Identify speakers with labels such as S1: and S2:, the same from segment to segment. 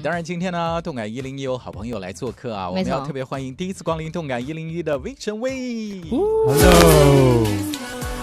S1: 当然，今天呢，动感101有好朋友来做客啊，我们要特别欢迎第一次光临动感101的魏晨威。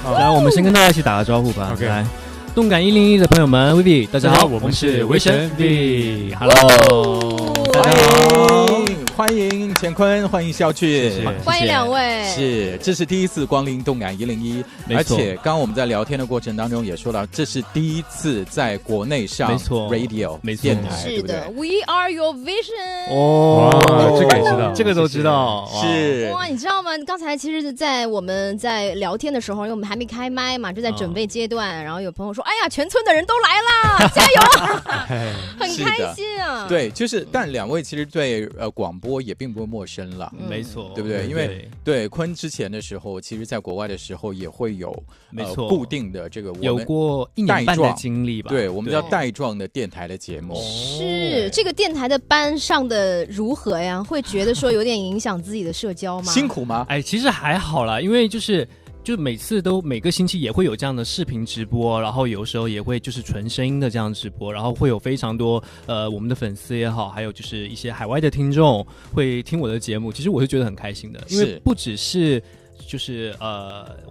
S2: Hello， 来，我们先跟大家一起打个招呼吧。
S3: OK，
S2: 来，动感101的朋友们 ，Vivi， 大家好，我们是魏晨 V。Hello， 大家好，
S1: 欢迎乾坤，欢迎肖俊，
S4: 欢迎两位。
S1: 是，这是第一次光临动感101，而且刚刚我们在聊天的过程当中也说到，这是第一次在国内上 radio 电台，
S4: 是的 ，We are your vision。
S3: 哦，这个也知道，
S2: 这个都知道，
S1: 是
S4: 哇，你知道吗？刚才其实，在我们在聊天的时候，因为我们还没开麦嘛，就在准备阶段，然后有朋友说：“哎呀，全村的人都来啦，加油啊！”很开心啊。
S1: 对，就是，但两位其实对广播也并不陌生了，
S2: 没错，
S1: 对不对？因为对坤之前的时候，其实在国外的时候也会有
S2: 没错
S1: 固定的这个
S2: 有过1年半的经历吧？
S1: 对，我们叫带状的电台的节目。
S4: 是这个电台的班上的如何呀？会觉得说有点影响自己的社交吗？
S1: 辛苦吗？
S2: 哎，其实还好啦，因为就每个星期也会有这样的视频直播，然后有时候也会就是纯声音的这样直播，然后会有非常多我们的粉丝也好，还有就是一些海外的听众会听我的节目，其实我是觉得很开心的，因为不只是就是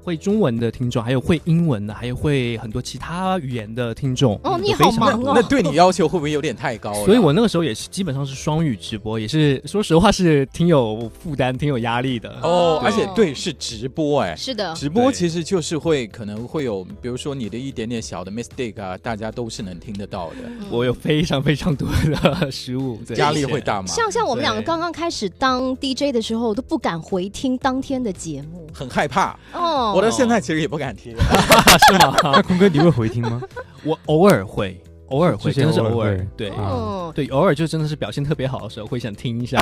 S2: 会中文的听众，还有会英文的，还有会很多其他语言的听众。
S4: 哦，你好忙哦。
S1: 那对你要求会不会有点太高了？
S2: 所以我那个时候也是基本上是双语直播，也是说实话是挺有负担、挺有压力的。
S1: 哦，而且对，是直播哎。
S4: 是的，
S1: 直播其实就是可能会有，比如说你的一点点小的 mistake 啊，大家都是能听得到的。
S2: 我有非常非常多的失误，
S1: 压力会大吗？
S4: 像我们两个刚刚开始当 DJ 的时候，都不敢回听当天的节目。
S1: 很害怕
S4: 哦，
S1: 我到现在其实也不敢听，
S2: 是吗？
S3: 那坤哥你会回听吗？
S2: 我偶尔会，真的是偶尔，对，对，偶尔就真的是表现特别好的时候，会想听一下。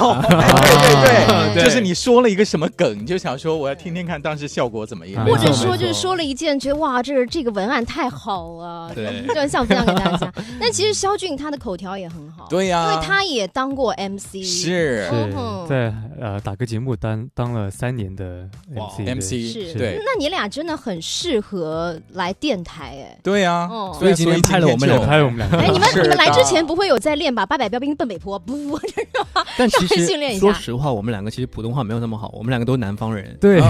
S1: 对，就是你说了一个什么梗，就想说我要听听看当时效果怎么样，
S4: 或者说就是说了一件觉得哇，这个文案太好了，
S2: 对，
S4: 就想分享给大家。但其实肖俊他的口条也很好，
S1: 对呀，
S4: 因为他也当过 MC，
S1: 是
S3: 在打歌节目当了3年的 MC，
S4: 是
S1: 对。
S4: 那你俩真的很适合来电台哎，
S1: 对呀，
S2: 所以今天拍了我们两个。
S4: 哎，你们来之前不会有在练吧？800标兵奔北坡，不，
S2: 但其实说实话，我们两个其实普通话没有那么好，我们两个都是南方人，
S3: 对，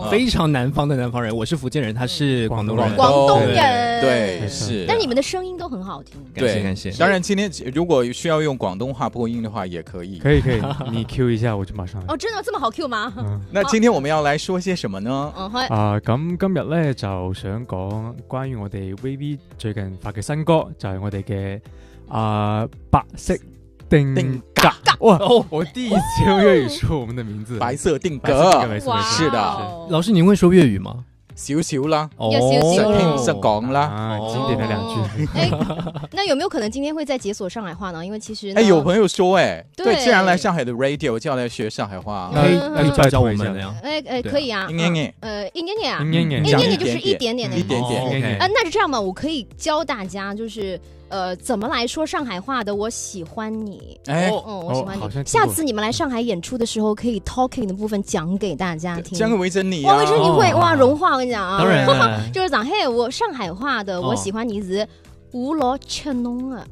S2: 非常南方的南方人。我是福建人，他是广东人，
S4: 广东人，
S1: 对，是。
S4: 但你们的声音都很好听，
S2: 感谢。
S1: 当然，今天如果需要用廣東話播音的話，也可以。
S3: 可以，你 Q 一下我就馬上。
S4: 哦，真的這麼好 Q 嗎？
S1: 那今天我們要來說些什麼呢？
S3: 咁今日咧就想講關於我哋 VV 最近發嘅新歌，就係我哋嘅白色定格。哇，我第一次用粵語說我們的名字，
S1: 白色定格，是的。
S2: 老師，您會說粵語嗎？
S1: 少少啦，
S4: 實
S1: 講啦，
S3: 經典的兩句。
S4: 那有沒有可能今天會再解鎖上海話呢？因為其實
S1: 有朋友說對，既然來上海的 radio 就要來學上海話，
S2: 可以教我們的呀？
S4: 可以啊，
S1: 一點點
S4: 就是一點點的
S1: 一點點。
S4: 那就這樣吧，我可以教大家就是怎麼來說上海話的。我喜歡你，我喜歡你。下次你們來上海演出的時候，可以 talking 的部分講給大家聽。
S1: 講給維珍妮，
S4: 維珍妮會哇融化，我跟你講啊，
S2: 當然
S4: 就是講嘿，我上海話的我喜歡你是烏羅切農啊。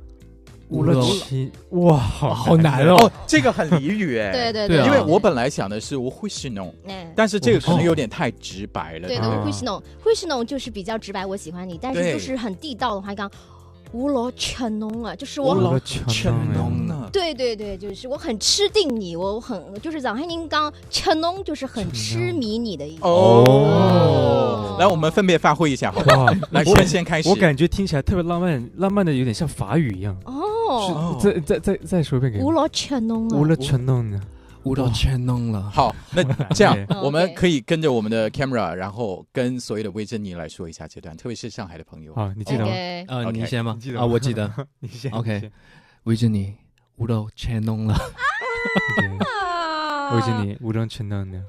S3: 烏羅切，哇，好難
S1: 哦，這個很俚語哎。
S4: 對，
S1: 因為我本來想的是我會是農，但是這個可能有點太直白了。
S4: 對，會是農就是比較直白，我喜歡你，但是就是很地道的話，剛烏羅切農啊，就是我
S1: 烏羅切農啊，
S4: 對，就是我很吃定你，我很就是講，嘿，您剛切農就是很痴迷你的意思。
S1: 哦，來，我們分別發揮一下，好不好？來，先開始。
S3: 我感覺聽起來特別浪漫的有點像法語一樣。
S4: 哦，
S3: 再說一遍給我。
S4: 烏羅切農啊，
S3: 烏羅切農啊。
S2: 烏羅切農了。
S1: 好，那這樣我們可以跟着我們的 camera，然後跟所有的維珍妮來說一下這段，特別是上海的朋友。
S3: 好，你記得嗎？
S2: 你先嗎？我記得。
S3: 你先。
S2: OK， 維珍妮，烏羅切農了。
S3: 維珍妮，烏羅切農了。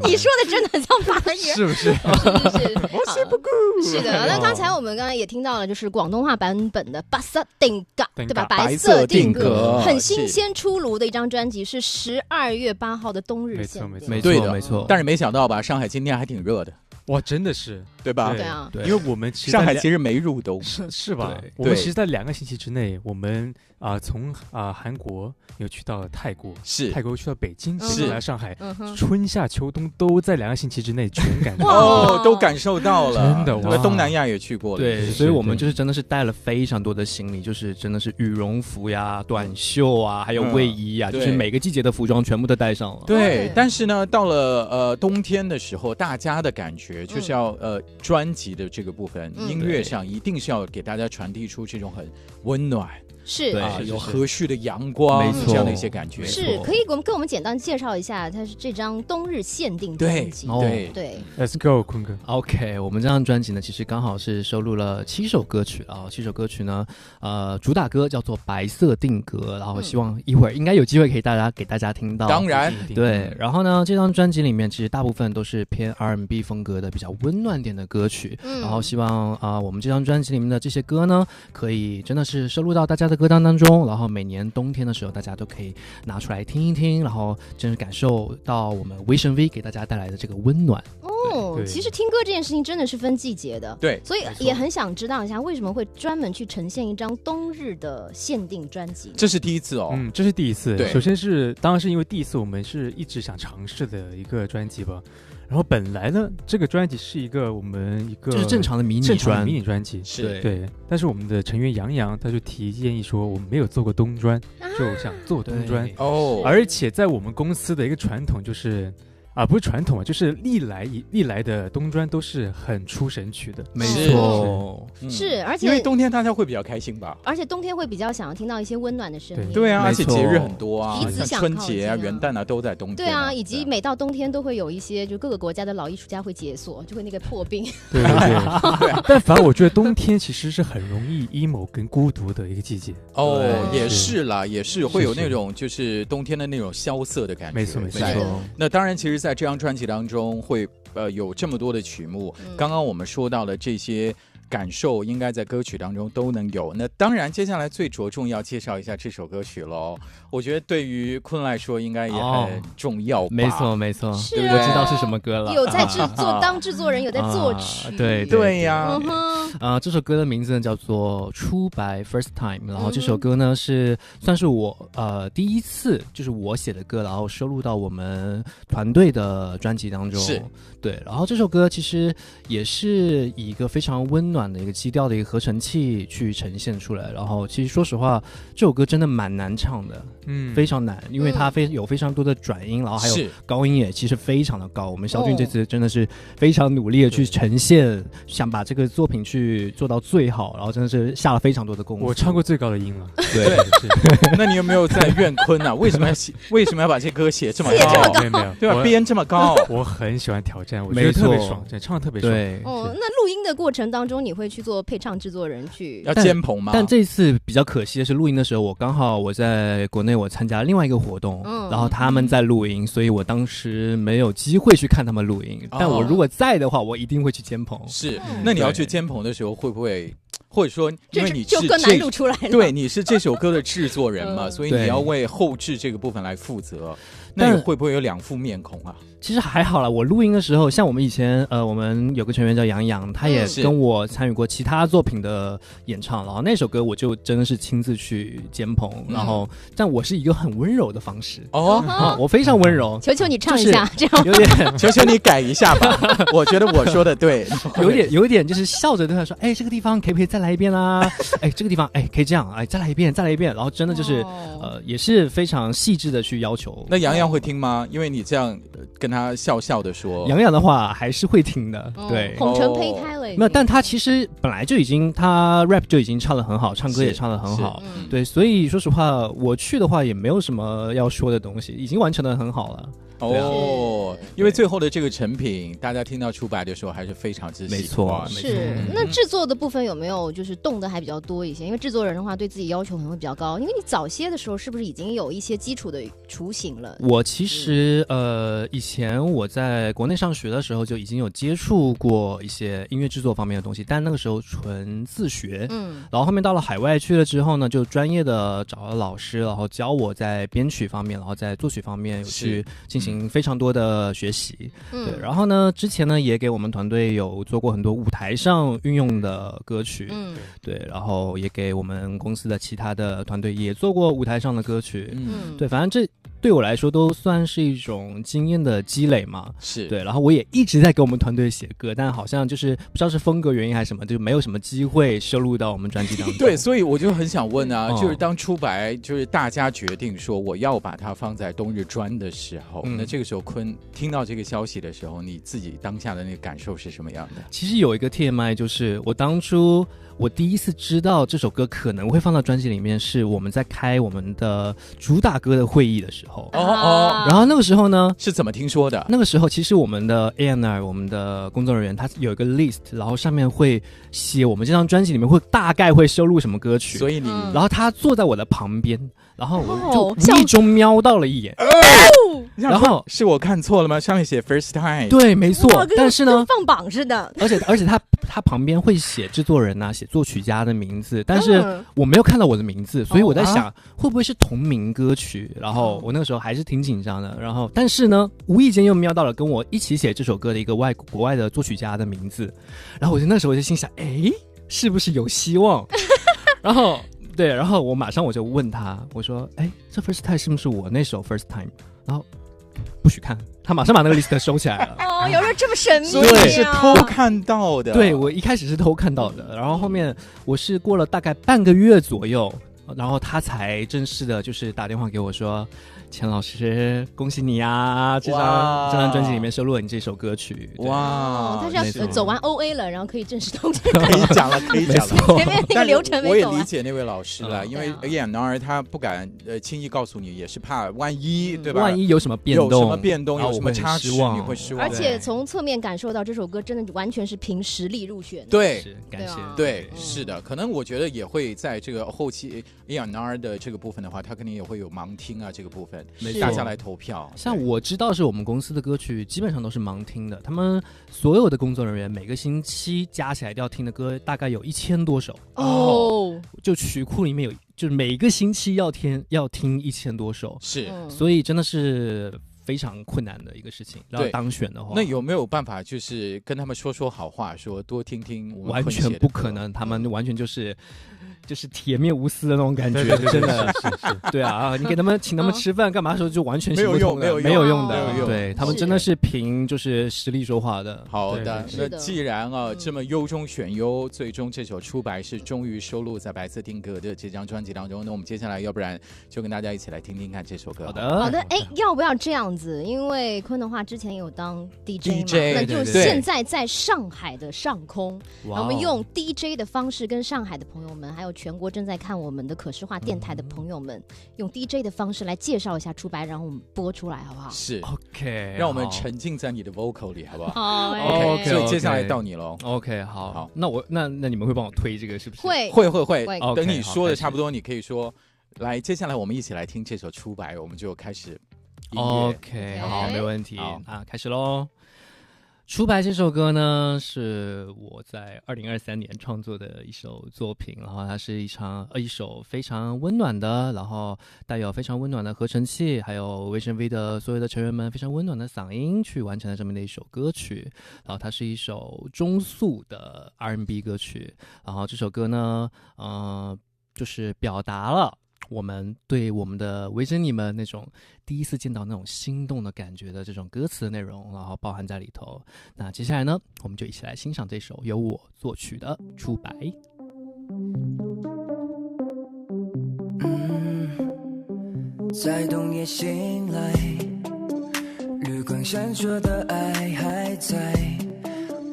S4: 你說的真的很像法語，
S3: 是不是？
S1: 我是不顧。
S4: 是的，那剛才我們剛才也聽到了，就是廣東話版本的白色定格，對吧？
S1: 白色定格，
S4: 很新鮮出爐的一張專輯，是12月8號的冬日限定。
S3: 沒
S1: 錯。
S2: 沒錯。
S1: 但是沒想到吧，上海今天還挺熱的。
S3: 哇，真的是，
S1: 对吧？
S4: 对啊，
S3: 因为我们其实
S1: 上海其实没入冬，
S3: 是吧？我们其实在2个星期之内，我们从韩国又去到了泰国，
S1: 是
S3: 泰国去到北京，
S1: 是
S3: 来上海，春夏秋冬都在2个星期之内全感受
S1: 哦，都感受到了，
S3: 真的，
S1: 东南亚也去过了，
S2: 对，所以我们就是真的是带了非常多的行李，就是真的是羽绒服呀、短袖啊，还有卫衣呀，就是每个季节的服装全部都带上了。
S1: 对，但是呢，到了冬天的时候，大家的感觉就是要专辑的这个部分，音乐上一定是要给大家传递出这种很温暖。
S4: 是
S1: 有和煦的阳光，这样的一些感觉。
S4: 是可以跟我们简单介绍一下，它是这张冬日限定专辑。
S1: 对
S3: ，Let's go， 坤哥。
S2: OK， 我们这张专辑呢，其实刚好是收录了7首歌曲啊。7首歌曲呢，主打歌叫做《白色定格》，然后希望一会儿应该有机会可以给大家听到。
S1: 当然，
S2: 对。然后呢，这张专辑里面其实大部分都是偏 R&B 风格的比较温暖点的歌曲。然后希望我们这张专辑里面的这些歌呢，可以真的是收录到大家的歌单当中，然后每年冬天的时候，大家都可以拿出来听一听，然后真是感受到我们Vision V给大家带来的这个温暖。
S4: 其实听歌这件事情真的是分季节的，
S1: 对，
S4: 所以也很想知道一下，为什么会专门去呈现一张冬日的限定专辑？
S1: 这是第一次哦，
S3: 这是第一次。
S1: 对，
S3: 首先当然是因为第一次，我们是一直想尝试的一个专辑吧。然后本来呢，这个专辑是我们一个
S2: 就是正常的迷你
S3: 专辑，
S1: 是
S3: 对。但是我们的成员杨洋他就建议说，我们没有做过冬专，就想做冬专
S1: 哦。
S3: 而且在我们公司的一个传统就是。不是传统就是历来的冬专都是很出神曲的，
S2: 没错，
S4: 是，而且
S1: 因为冬天大家会比较开心吧，
S4: 而且冬天会比较想要听到一些温暖的声音，
S1: 对啊，而且节日很多啊，
S4: 像
S1: 春节啊、元旦啊都在冬天，
S4: 对啊，以及每到冬天都会有一些就各个国家的老艺术家会解锁，就会那个破冰，
S3: 对。但反而我觉得冬天其实是很容易 emo 跟孤独的一个季节
S1: 哦，也是啦，也是会有那种就是冬天的那种萧瑟的感觉，
S3: 没错。
S1: 那当然，其实，在这张专辑当中会有这么多的曲目，刚刚我们说到了这些感受，应该在歌曲当中都能有。那当然，接下来最着重要介绍一下这首歌曲喽。我觉得对于坤来说，应该也很重要吧？
S2: 没错，对不对？知道是什么歌了？
S4: 有在当制作人，有在作曲。
S2: 对
S1: 呀。
S2: 这首歌的名字呢叫做《初白 First Time》，然后这首歌呢算是我第一次就是我写的歌，然后收录到我们团队的专辑当中。
S1: 是，
S2: 对。然后这首歌其实也是以一个非常温暖的一个基调的一个合成器去呈现出来。然后其实说实话，这首歌真的蛮难唱的，非常难，因为它有非常多的转音，然后还有高音也其实非常的高。我们小俊这次真的是非常努力的去呈现，想把这个作品去做到最好，然后真的是下了非常多的功夫。
S3: 我唱过最高的音了，
S1: 对。那你有没有在怨坤啊？为什么要把这歌写这么高？
S3: 没有，
S1: 对吧？编这么高，
S3: 我很喜欢挑战，我觉得特别爽，唱得特别爽。
S2: 对。
S4: 那录音的过程当中，你会去做配唱制作人去
S1: 要监棚吗？
S2: 但这次比较可惜的是，录音的时候刚好我在国内，我参加另外一个活动，然后他们在录音，所以我当时没有机会去看他们录音。但我如果在的话，我一定会去监棚。
S1: 是，那你要去监棚的时候，会不会？或者说，因为你是对，你是这首歌的制作人嘛，所以你要为后制这个部分来负责。那你会不会有2副面孔啊？
S2: 其实还好啦，我录音的时候，像我们以前我们有个成员叫杨洋，他也跟我参与过其他作品的演唱，然后那首歌我就真的是亲自去监棚，然后但我是一个很温柔的方式我非常温柔。
S4: 求求你唱一下，这样
S2: 有点
S1: 求求你改一下吧。我觉得我说的对，
S2: 有一点就是笑着对他说，这个地方可不可以再来一遍啊？这个地方可以这样，再来一遍，然后真的就是也是非常细致的去要求。
S1: 那杨洋会听吗？因为你这样跟他笑笑的说，
S2: 杨洋的话还是会听的，对，
S4: 捧成胚胎了。
S2: 没有，但他其实本来就已经他 rap 就已经唱得很好，唱歌也唱得很好，对，所以说实话，我去的话也没有什么要说的东西，已经完成得很好了。
S1: 因为最后的这个成品，大家听到初白的时候还是非常之喜欢。
S2: 没错。
S4: 是，那制作的部分有没有就是动的还比较多一些？因为制作人的话对自己要求可能会比较高，因为你早些的时候是不是已经有一些基础的雏形了？
S2: 我其实以前我在国内上学的时候就已经有接触过一些音乐制作方面的东西，但那个时候纯自学。然后后面到了海外去了之后呢，就专业的找了老师，然后教我在编曲方面，然后在作曲方面有去进行非常多的学习。对，然后呢，之前呢也给我们团队有做过很多舞台上运用的歌曲。对，然后也给我们公司的其他的团队也做过舞台上的歌曲。对，反正这对我来说都算是一种经验的积累嘛。
S1: 是
S2: 对，然后我也一直在给我们团队写歌，但好像就是不知道是风格原因还是什么，就没有什么机会收录到我们专辑当中。
S1: 对，所以我就很想问啊，就是当初白就是大家决定说我要把它放在冬日专的时候，那这个时候坤听到这个消息的时候，你自己当下的那个感受是什么样的？
S2: 其实有一个 TMI， 就是我当初我第一次知道这首歌可能会放到专辑里面，是我们在开我们的主打歌的会议的时候。然后那个时候呢，
S1: 是怎么听说的？
S2: 那个时候其实我们的 A&R 我们的工作人员他有一个 list， 然后上面会写我们这张专辑里面会大概会收录什么歌曲。
S1: 所以
S2: 然后他坐在我的旁边，然后我就无意中瞄到了一眼。然后
S1: 是我看错了吗？上面写 first time。
S2: 对，没错。但是呢，
S4: 放榜似的。
S2: 而且他旁边会写制作人啊，写作曲家的名字，但是我没有看到我的名字，所以我在想会不会是同名歌曲。然后我那个时候还是挺紧张的。然后但是呢，无意间又瞄到了跟我一起写这首歌的一个国外的作曲家的名字。然后我就那时候就心想，是不是有希望？然后对，然后我马上我就问他，我说，这 first time 是不是我那首 first time？ 然后不许看，他马上把那个 list 收起来了。
S4: 有人这么神秘啊？
S1: 所以是偷看到的。
S2: 对，我一开始是偷看到的，然后后面我是过了大概半个月左右，然后他才正式的就是打电话给我说，钱老师，恭喜你呀！这张专辑里面收录了你这首歌曲。
S1: 哇，
S4: 他是要走完 OA 了，然后可以正式通知。
S1: 可以讲了，可以讲了。
S4: 前面那个流程没走完。
S1: 我也理解那位老师了，因为 A&R 他不敢轻易告诉你，也是怕万一，对吧？
S2: 万一有什么变动，
S1: 有什么差池，你会失望。
S4: 而且从侧面感受到这首歌真的完全是凭实力入选。
S1: 对，
S2: 感谢。
S1: 对，是的，可能我觉得也会在这个后期 A&R 的这个部分的话，他肯定也会有盲听啊这个部分。大家来投票。
S2: 像我知道是我们公司的歌曲基本上都是盲听的，他们所有的工作人员每个星期加起来要听的歌大概有1000多首。就曲库里面有，就是每个星期要听1000多首。
S1: 是，
S2: 所以真的是非常困难的一个事情。然后当选的话，
S1: 那有没有办法就是跟他们说好话，说多听听我们？
S2: 完全不可能，他们完全就是铁面无私的那种感觉。真的是对啊，你给他们请他们吃饭干嘛的时候就完全行不通的，没有用的。对，他们真的是凭就是实力说话的。
S1: 好的，那既然这么优中选优，最终这首出白是终于收录在白色定格的这张专辑当中。那我们接下来要不然就跟大家一起来听听看这首歌。
S2: 好的，
S4: 要不要这样子？因为坤的话之前有当 DJ 嘛，那就现在在上海的上空，我们用 DJ 的方式跟上海的朋友们，还有全国正在看我们的可视化电台的朋友们，用 DJ 的方式来介绍一下出白，然后我们播出来，好不好？
S1: 是
S2: OK，
S1: 让我们沉浸在你的 vocal 里，好不
S4: 好
S1: ？OK， 所以接下来到你喽。
S2: OK， 好，那你们会帮我推这个是不是？
S1: 会。等你说的差不多，你可以说，来，接下来我们一起来听这首出白，我们就开始。
S2: OK， 好，没问题啊，开始喽。出白这首歌呢，是我在2023年创作的一首作品，然后它是一首非常温暖的，然后带有非常温暖的合成器，还有 Vision V 的所有的成员们非常温暖的嗓音去完成了这么的一首歌曲。然后它是一首中速的 R&B 歌曲，然后这首歌呢，就是表达了我们对我们的维珍妮们那种第一次见到那种心动的感觉的这种歌词的内容，然后包含在里头。那接下来呢，我们就一起来欣赏这首由我作曲的《出白》。
S5: 在冬夜醒来，绿光闪烁的爱还在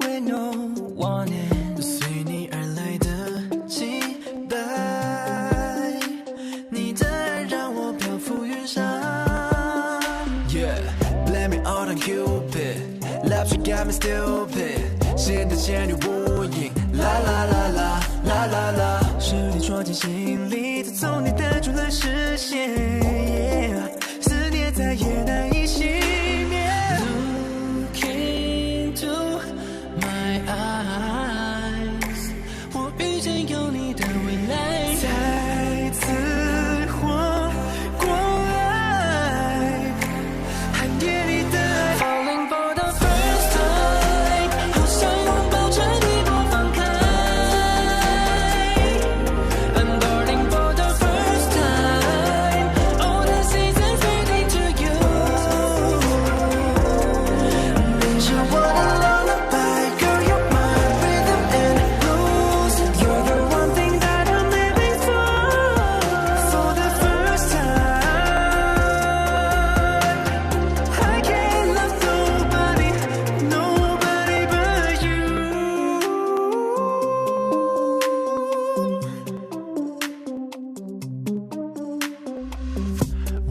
S5: We no want it， 随你而来的期待，你的爱让我漂浮云上。 Yeah, blame me all on Cupid, love you got me stupid， 现在陷入无影，啦啦啦啦啦啦啦，是你戳进心里，从你淡出了视线，思念在夜难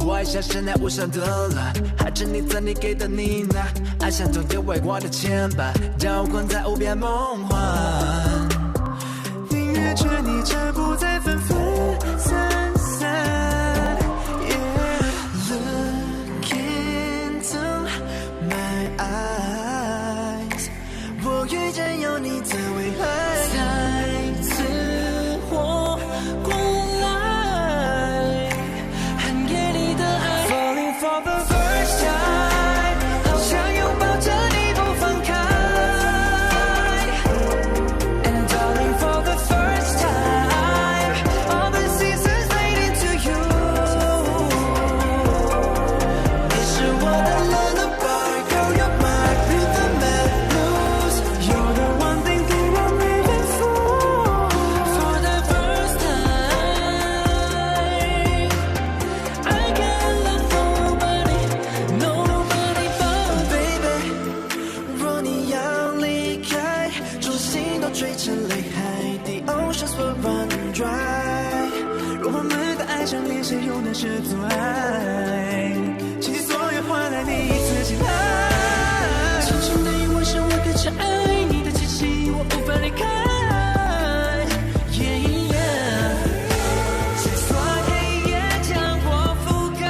S5: 我爱像是那无声的了，还沉溺在你给的呢喃，爱像冬夜微光的牵绊，将我困在无边梦幻。宁愿劝你这不再纷纷散散。Look into my eyes， 我遇见有你的未来，再次活过来，还给你的爱。Falling for the first time， 好想拥抱着你不放开。And darling for the first time， all the seasons leading to you。你是我的 lullaby， girl you're my rhythm and blues。You're the one thing that I'm living for。For the first time， I can't love nobody， no nobody but baby。若你要离开，众星都坠成泪海， The oceans will run dry。若我们的爱像连谁又能是阻碍？倾所有换来你一次进来。轻轻的一吻是我的挚爱，你的气息我无法离开。Yeah, yeah。就算黑夜将我覆盖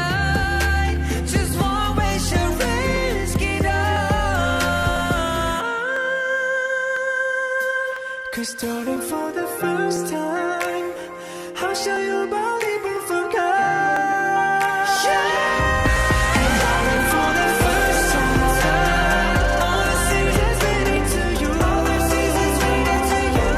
S5: ，Just one way to risk it all。Cause darling for the first time， 好想拥抱你不放开。And darling for the first time， all the seasons leading to you， all the seasons leading to you。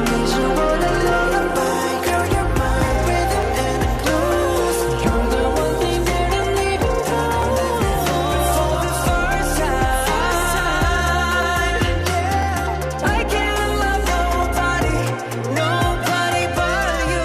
S5: 你是我的 lullaby， girl you're my rhythm and blues。You're the one thing that I'm living for。For the first time， I can't love nobody， nobody but you。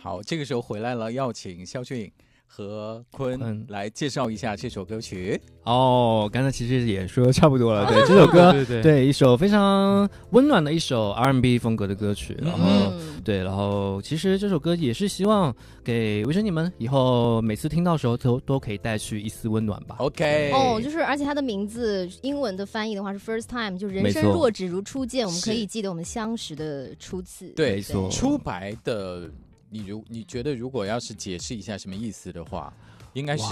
S1: 好，这个时候回来了，要请肖俊和坤来介绍一下这首歌曲。
S2: 哦，刚才其实也说差不多了。对，这首歌，
S3: 对，
S2: 一首非常温暖的一首 R&B 风格的歌曲。然后，对，然后其实这首歌也是希望给维生你们以后每次听到的时候都可以带去一丝温暖吧。
S1: OK，
S4: 哦，就是而且它的名字英文的翻译的话是 First Time， 就人生
S2: 没错
S4: 若只如初见，我们可以记得我们相识的初次。
S1: 对
S2: 没错
S1: 初白的，你觉得如果要是解释一下什么意思的话，应该是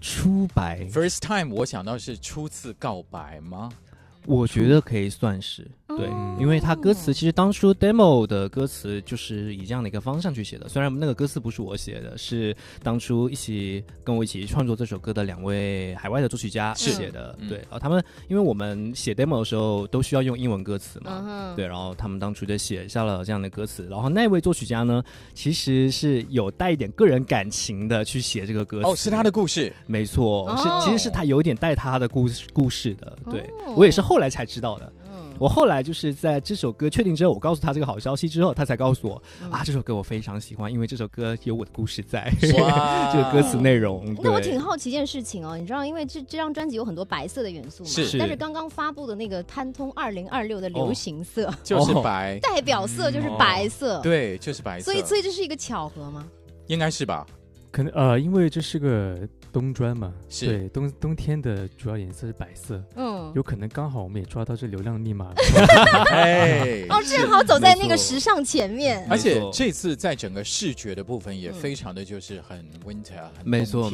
S2: 初白，
S1: first time， 我想到是初次告白吗？
S2: 我觉得可以算是对，
S4: 哦
S2: 因为他歌词其实当初 demo 的歌词就是以这样的一个方向去写的，虽然那个歌词不是我写的，是当初跟我一起创作这首歌的2位海外的作曲家写的，对，然后他们因为我们写 demo 的时候都需要用英文歌词嘛，对，然后他们当初就写下了这样的歌词，然后那位作曲家呢，其实是有带一点个人感情的去写这个歌词，
S1: 哦，是他的故事，
S2: 没错，其实是他有点带他的故事的，对，
S4: 哦
S2: 我也是后来才知道的。我后来就是在这首歌确定之后，我告诉他这个好消息之后，他才告诉我啊，这首歌我非常喜欢，因为这首歌有我的故事在，这个歌词内容。
S4: 那我挺好奇一件事情哦，你知道，因为这张专辑有很多白色的元素嘛，
S1: 是
S4: 但是刚刚发布的那个潘通2026的流行色，
S1: 就是白，
S4: 代表色就是白色，
S1: 对，就是白色，
S4: 所以这是一个巧合吗？
S1: 应该是吧？
S3: 可能因为这是个冬专嘛，
S1: 是
S3: 对，冬天的主要颜色是白色，有可能刚好我们也抓到这流量密码，
S1: 哎，
S4: 哦，正好走在那个时尚前面，
S1: 而且这次在整个视觉的部分也非常的就是很 winter， 很
S2: 没错，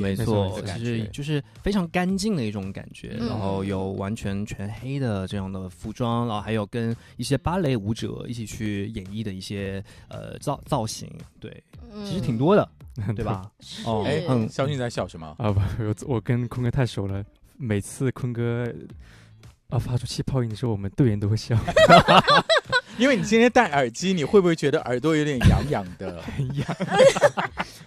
S2: 就是非常干净的一种感觉，然后有完全黑的这样的服装，然后还有跟一些芭蕾舞者一起去演绎的一些造型，对，其实挺多的。对吧？
S1: 哦，肖俊在笑什么？
S3: 啊不，我跟坤哥太熟了，每次坤哥发出气泡音的时候，我们队员都会笑。
S1: 因为你今天戴耳机，你会不会觉得耳朵有点痒痒的？
S3: 很痒，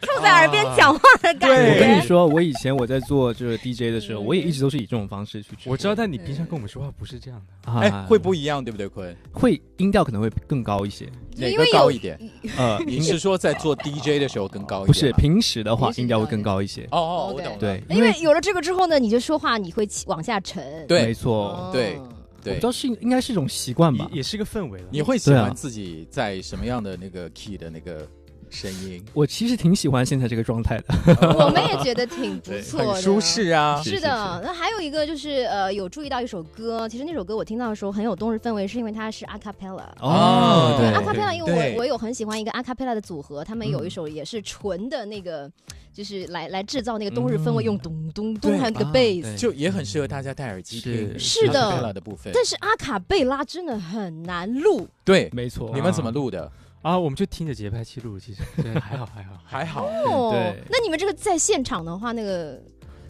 S4: 靠在耳边讲话的感觉。
S2: 我跟你说，我以前我在做这个 DJ 的时候，我也一直都是以这种方式去做。
S3: 我知道，但你平常跟我们说话不是这样的，
S1: 哎，会不一样，对不对，坤？
S2: 会音调可能会更高一些。
S1: 哪个高一点？你是说在做 DJ 的时候更高一点？
S2: 不是，平时的话音调会更高一些。
S1: 哦，我懂了。
S2: 对，
S4: 因为有了这个之后呢，你就说话你会往下沉。
S1: 对，
S2: 没错，
S1: 对。对，
S2: 我知道是应该是一种习惯吧，
S3: 也是个氛围了。
S1: 你会喜欢自己在什么样的那个 key 的那个声音？
S2: 我其实挺喜欢现在这个状态的，
S4: 我们也觉得挺不错的，
S1: 很舒适啊。
S4: 是的，那还有一个就是有注意到一首歌，其实那首歌我听到的时候很有冬日氛围，是因为它是 a cappella。对 a cappella， 因为我有很喜欢一个 a cappella 的组合，他们有一首也是纯的那个。就是来制造那个冬日氛围，用咚咚咚，还有那个贝斯，
S1: 就也很适合大家戴耳机听。
S4: 是的，
S1: 的部分。
S4: 但是阿卡贝拉真的很难录。
S1: 对，
S2: 没错。
S1: 你们怎么录的？
S3: 我们就听着节拍器录，其实还好。
S4: 哦，对。那你们这个在现场的话，那个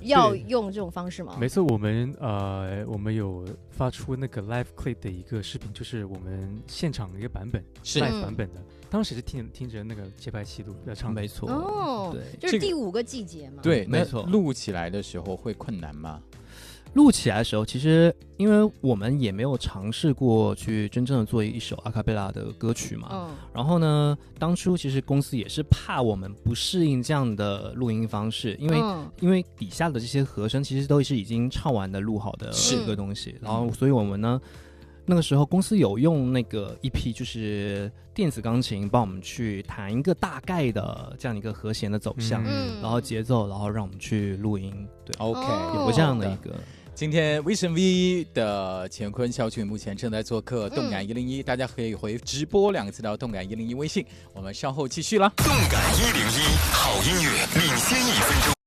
S4: 要用这种方式吗？
S3: 没错，我们有发出那个 live clip 的一个视频，就是我们现场的一个版本，是 live 版本的。当时是听着那个节拍器录唱，
S2: 没错。
S4: 哦，对，就是第5个季节嘛。
S1: 对，
S2: 没错。
S1: 录起来的时候会困难吗？
S2: 录起来的时候，其实因为我们也没有尝试过去真正的做一首阿卡贝拉的歌曲嘛。然后呢，当初其实公司也是怕我们不适应这样的录音方式，因为底下的这些和声其实都是已经唱完的录好的一个东西。然后，所以我们呢。那个时候公司有用那个一批就是电子钢琴帮我们去弹一个大概的这样一个和弦的走向，然后节奏，然后让我们去录音。对
S1: ，OK，
S2: 有过这样的一个。
S1: 今天 Vision V 的乾坤小曲目前正在做客动感101，大家可以回直播2个字到动感101微信，我们稍后继续啦。
S6: 动感101，好音乐领先1分钟。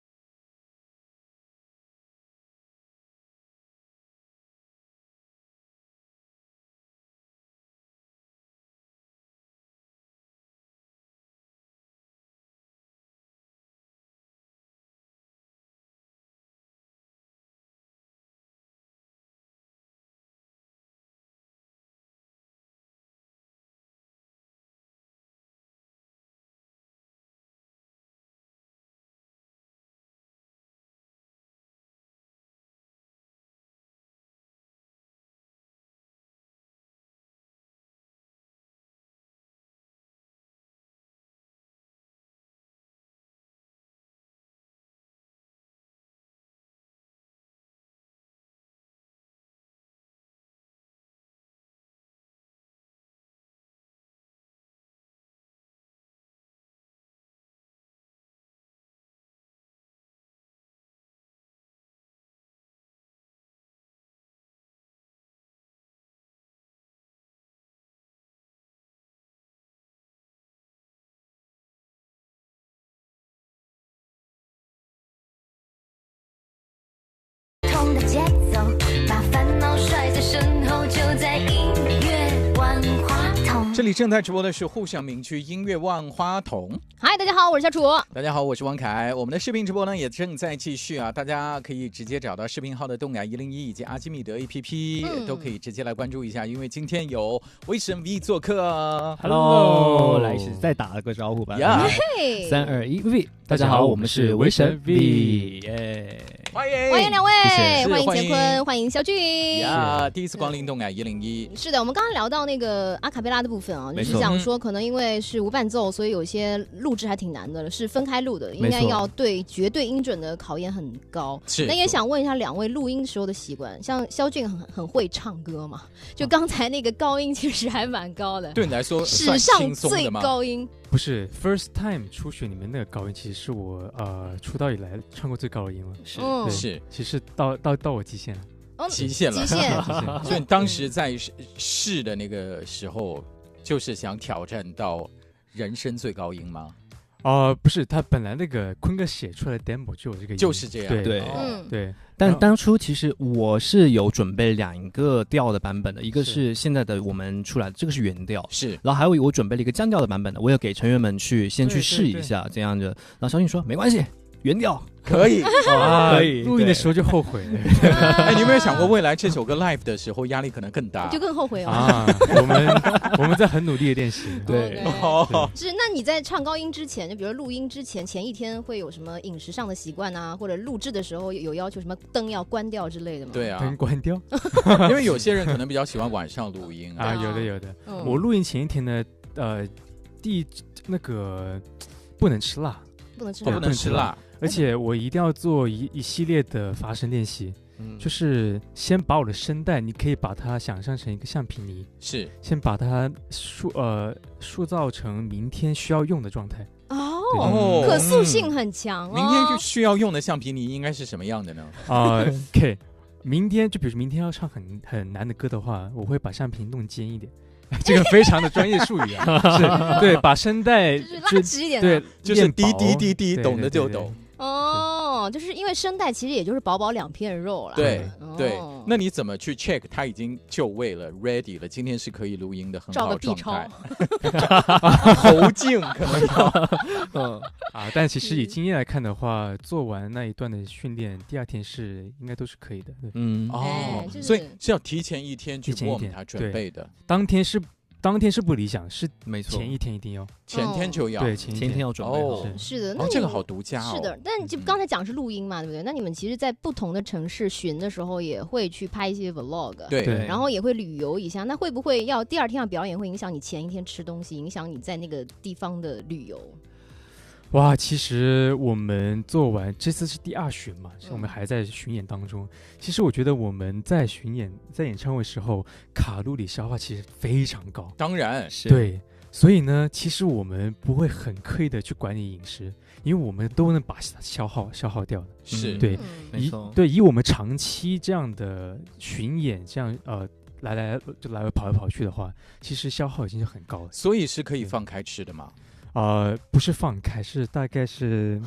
S7: 的节奏，把烦恼甩在身后，就在音乐万花筒。
S1: 这里正在直播的是沪上名曲音乐万花筒。
S4: 嗨，大家好，我是小楚。
S1: 大家好，我是王凯。我们的视频直播呢也正在继续啊，大家可以直接找到视频号的动感101以及阿基米德 APP，都可以直接来关注一下，因为今天有Vision V 做客。
S2: Hello， 来是再打了个招呼吧。3、2、1 V， 大家好，我们是Vision V，
S1: 欢
S4: 迎两位，欢迎乾坤，欢迎小俊
S1: 呀，第一次光临动感101。
S4: 是的，我们刚刚聊到那个阿卡贝拉的部分啊，就是讲说可能因为是无伴奏，所以有些录制还挺难的，是分开录的，应该要对绝对音准的考验很高。
S1: 是，
S4: 那也想问一下两位录音时候的习惯，像肖俊很会唱歌嘛，就刚才那个高音其实还蛮高的，
S1: 对你来说
S4: 史上最高音。
S3: 不是 first time 初学里面那个高音，其实是我出道以来唱过最高的音了。
S1: 是，
S3: 其实到我极限了，
S1: 极限了，
S4: 极限。
S1: 所以当时在试的那个时候，就是想挑战到人生最高音吗？
S3: 不是，他本来那个坤哥写出来的 demo 就有这个音，
S1: 就是这样。
S3: 对，
S2: 对。但当初其实我是有准备2个调的版本的，一个是现在的我们出来的，这个是原调，
S1: 是。
S2: 然后还有我准备了一个降调的版本的，我有给成员们先去试一下这样的。然后小俊说没关系，原调
S1: 可以，
S2: 可以。
S3: 录音的时候就后悔了。
S1: 哎，你有没有想过未来这首歌 live 的时候压力可能更大？
S4: 就更后悔哦。
S3: 我们在很努力的练习。
S2: 对，
S4: 是。那你在唱高音之前，就比如录音之前前一天会有什么饮食上的习惯啊，或者录制的时候有要求什么灯要关掉之类的吗？
S1: 对啊，
S3: 灯关掉。
S1: 因为有些人可能比较喜欢晚上录音
S3: 啊。有的。我录音前一天呢，那个不能吃辣，
S4: 不能吃
S1: 辣，
S3: 而且我一定要做一系列的发声练习，就是先把我的声带，你可以把它想象成一个橡皮泥，
S1: 是
S3: 先把它塑造成明天需要用的状态。
S4: 哦，可塑性很强哦。
S1: 明天就需要用的橡皮泥应该是什么样的呢
S3: ？OK， 明天就比如明天要唱很难的歌的话，我会把橡皮弄尖一点。这个非常的专业术语啊，是对，把声带
S4: 拉直一点，
S3: 对，
S1: 就是滴滴滴滴，懂的就懂。
S4: 哦，就是因为声带其实也就是薄薄2片肉了。
S1: 对对，那你怎么去 check 它已经就位了 ready 了？今天是可以录音的很好的状态。喉镜可能要
S3: 但其实以经验来看的话，做完那一段的训练，第2天是应该都是可以的。
S1: 所以是要提前1天去为它准备的。
S3: 当天是不理想，是
S2: 没错，
S3: 前1天一定要，
S1: 前天就要，
S3: 对，
S2: 前天要准备好。
S4: 是的，那
S1: 这个好独家
S4: 是的，但就刚才讲是录音嘛，对不对？那你们其实，在不同的城市巡的时候，也会去拍一些 vlog，
S1: 对，
S4: 然后也会旅游一下。那会不会要第2天要表演，会影响你前1天吃东西，影响你在那个地方的旅游？
S3: 哇，其实我们做完这次是第2巡嘛，我们还在巡演当中。其实我觉得我们在巡演、在演唱会时候，卡路里消化其实非常高。
S1: 当然
S2: 是
S3: 对，所以呢，其实我们不会很刻意的去管理饮食，因为我们都能把消耗掉的。
S1: 是
S3: 对，以我们长期这样的巡演，这样来回跑来跑去的话，其实消耗已经是很高了。
S1: 所以是可以放开吃的吗？
S3: 不是放开，是大概是，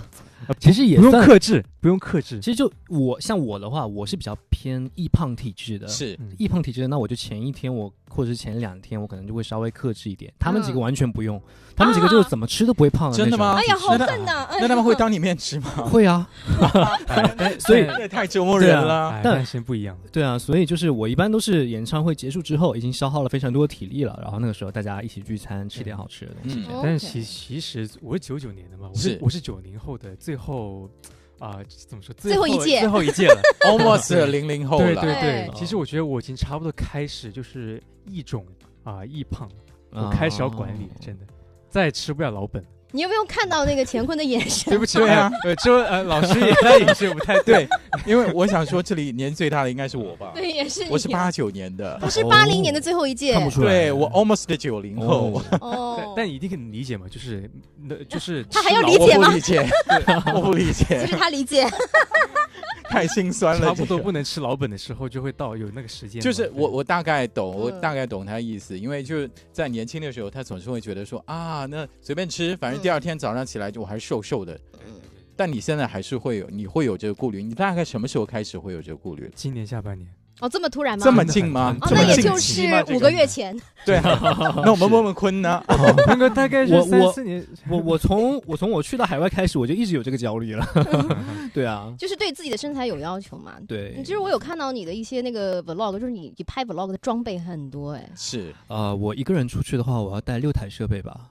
S2: 其实也
S3: 不用克制，不用克制。
S2: 其实就像我的话，我是比较偏易胖体质的，
S1: 是
S2: 易胖体质的。那我就前1天或者是前2天，我可能就会稍微克制一点。他们几个完全不用，他们几个就是怎么吃都不会胖的那种。
S1: 真的吗？
S4: 哎呀，好笨呐！
S1: 那他们会当你面吃吗？
S2: 会啊，所以
S1: 这太折磨人了。
S3: 但是不一样。
S2: 对啊，所以就是我一般都是演唱会结束之后，已经消耗了非常多的体力了，然后那个时候大家一起聚餐，吃点好吃的东西。
S3: 但是其实我是99年的嘛，我是90后的，最后怎么说？
S4: 最后一届
S3: 了
S1: ，almost 00后了。
S3: 对，其实我觉得我已经差不多开始就是易胖，我开始要管理，真的，再也吃不了老本。
S4: 你有没有看到那个乾坤的眼神？
S3: 对不起，对啊，老师也是不太
S1: 对，因为我想说这里年最大的应该是我吧？
S4: 对，也是。
S1: 我是89年的，
S4: 我是80年的最后一届，
S2: 看不出来。
S1: 对，我 almost 90后。
S3: 但你一定可以理解嘛，就是
S4: 他还要理解吗？
S1: 我不理解，
S4: 就是他理解。
S1: 太心酸了，
S3: 差不多不能吃老本的时候，就会到有那个时间。
S1: 就是我大概懂，他的意思，因为就是在年轻的时候，他总是会觉得说那随便吃，反正第2天早上起来我还是瘦的。但你现在还是你会有这个顾虑，你大概什么时候开始会有这个顾虑？
S3: 今年下半年。
S4: 这么突然吗？
S1: 这么近吗？
S4: 那也就是5个月前。
S1: 对那我们问问坤呢？
S3: 坤哥大概是3-4年。
S2: 我从我去到海外开始，我就一直有这个焦虑了。对啊，
S4: 就是对自己的身材有要求嘛。
S2: 对，
S4: 其实我有看到你的一些那个 vlog， 就是你拍 vlog 的装备很多
S1: 是
S2: 我一个人出去的话，我要带6台设备吧。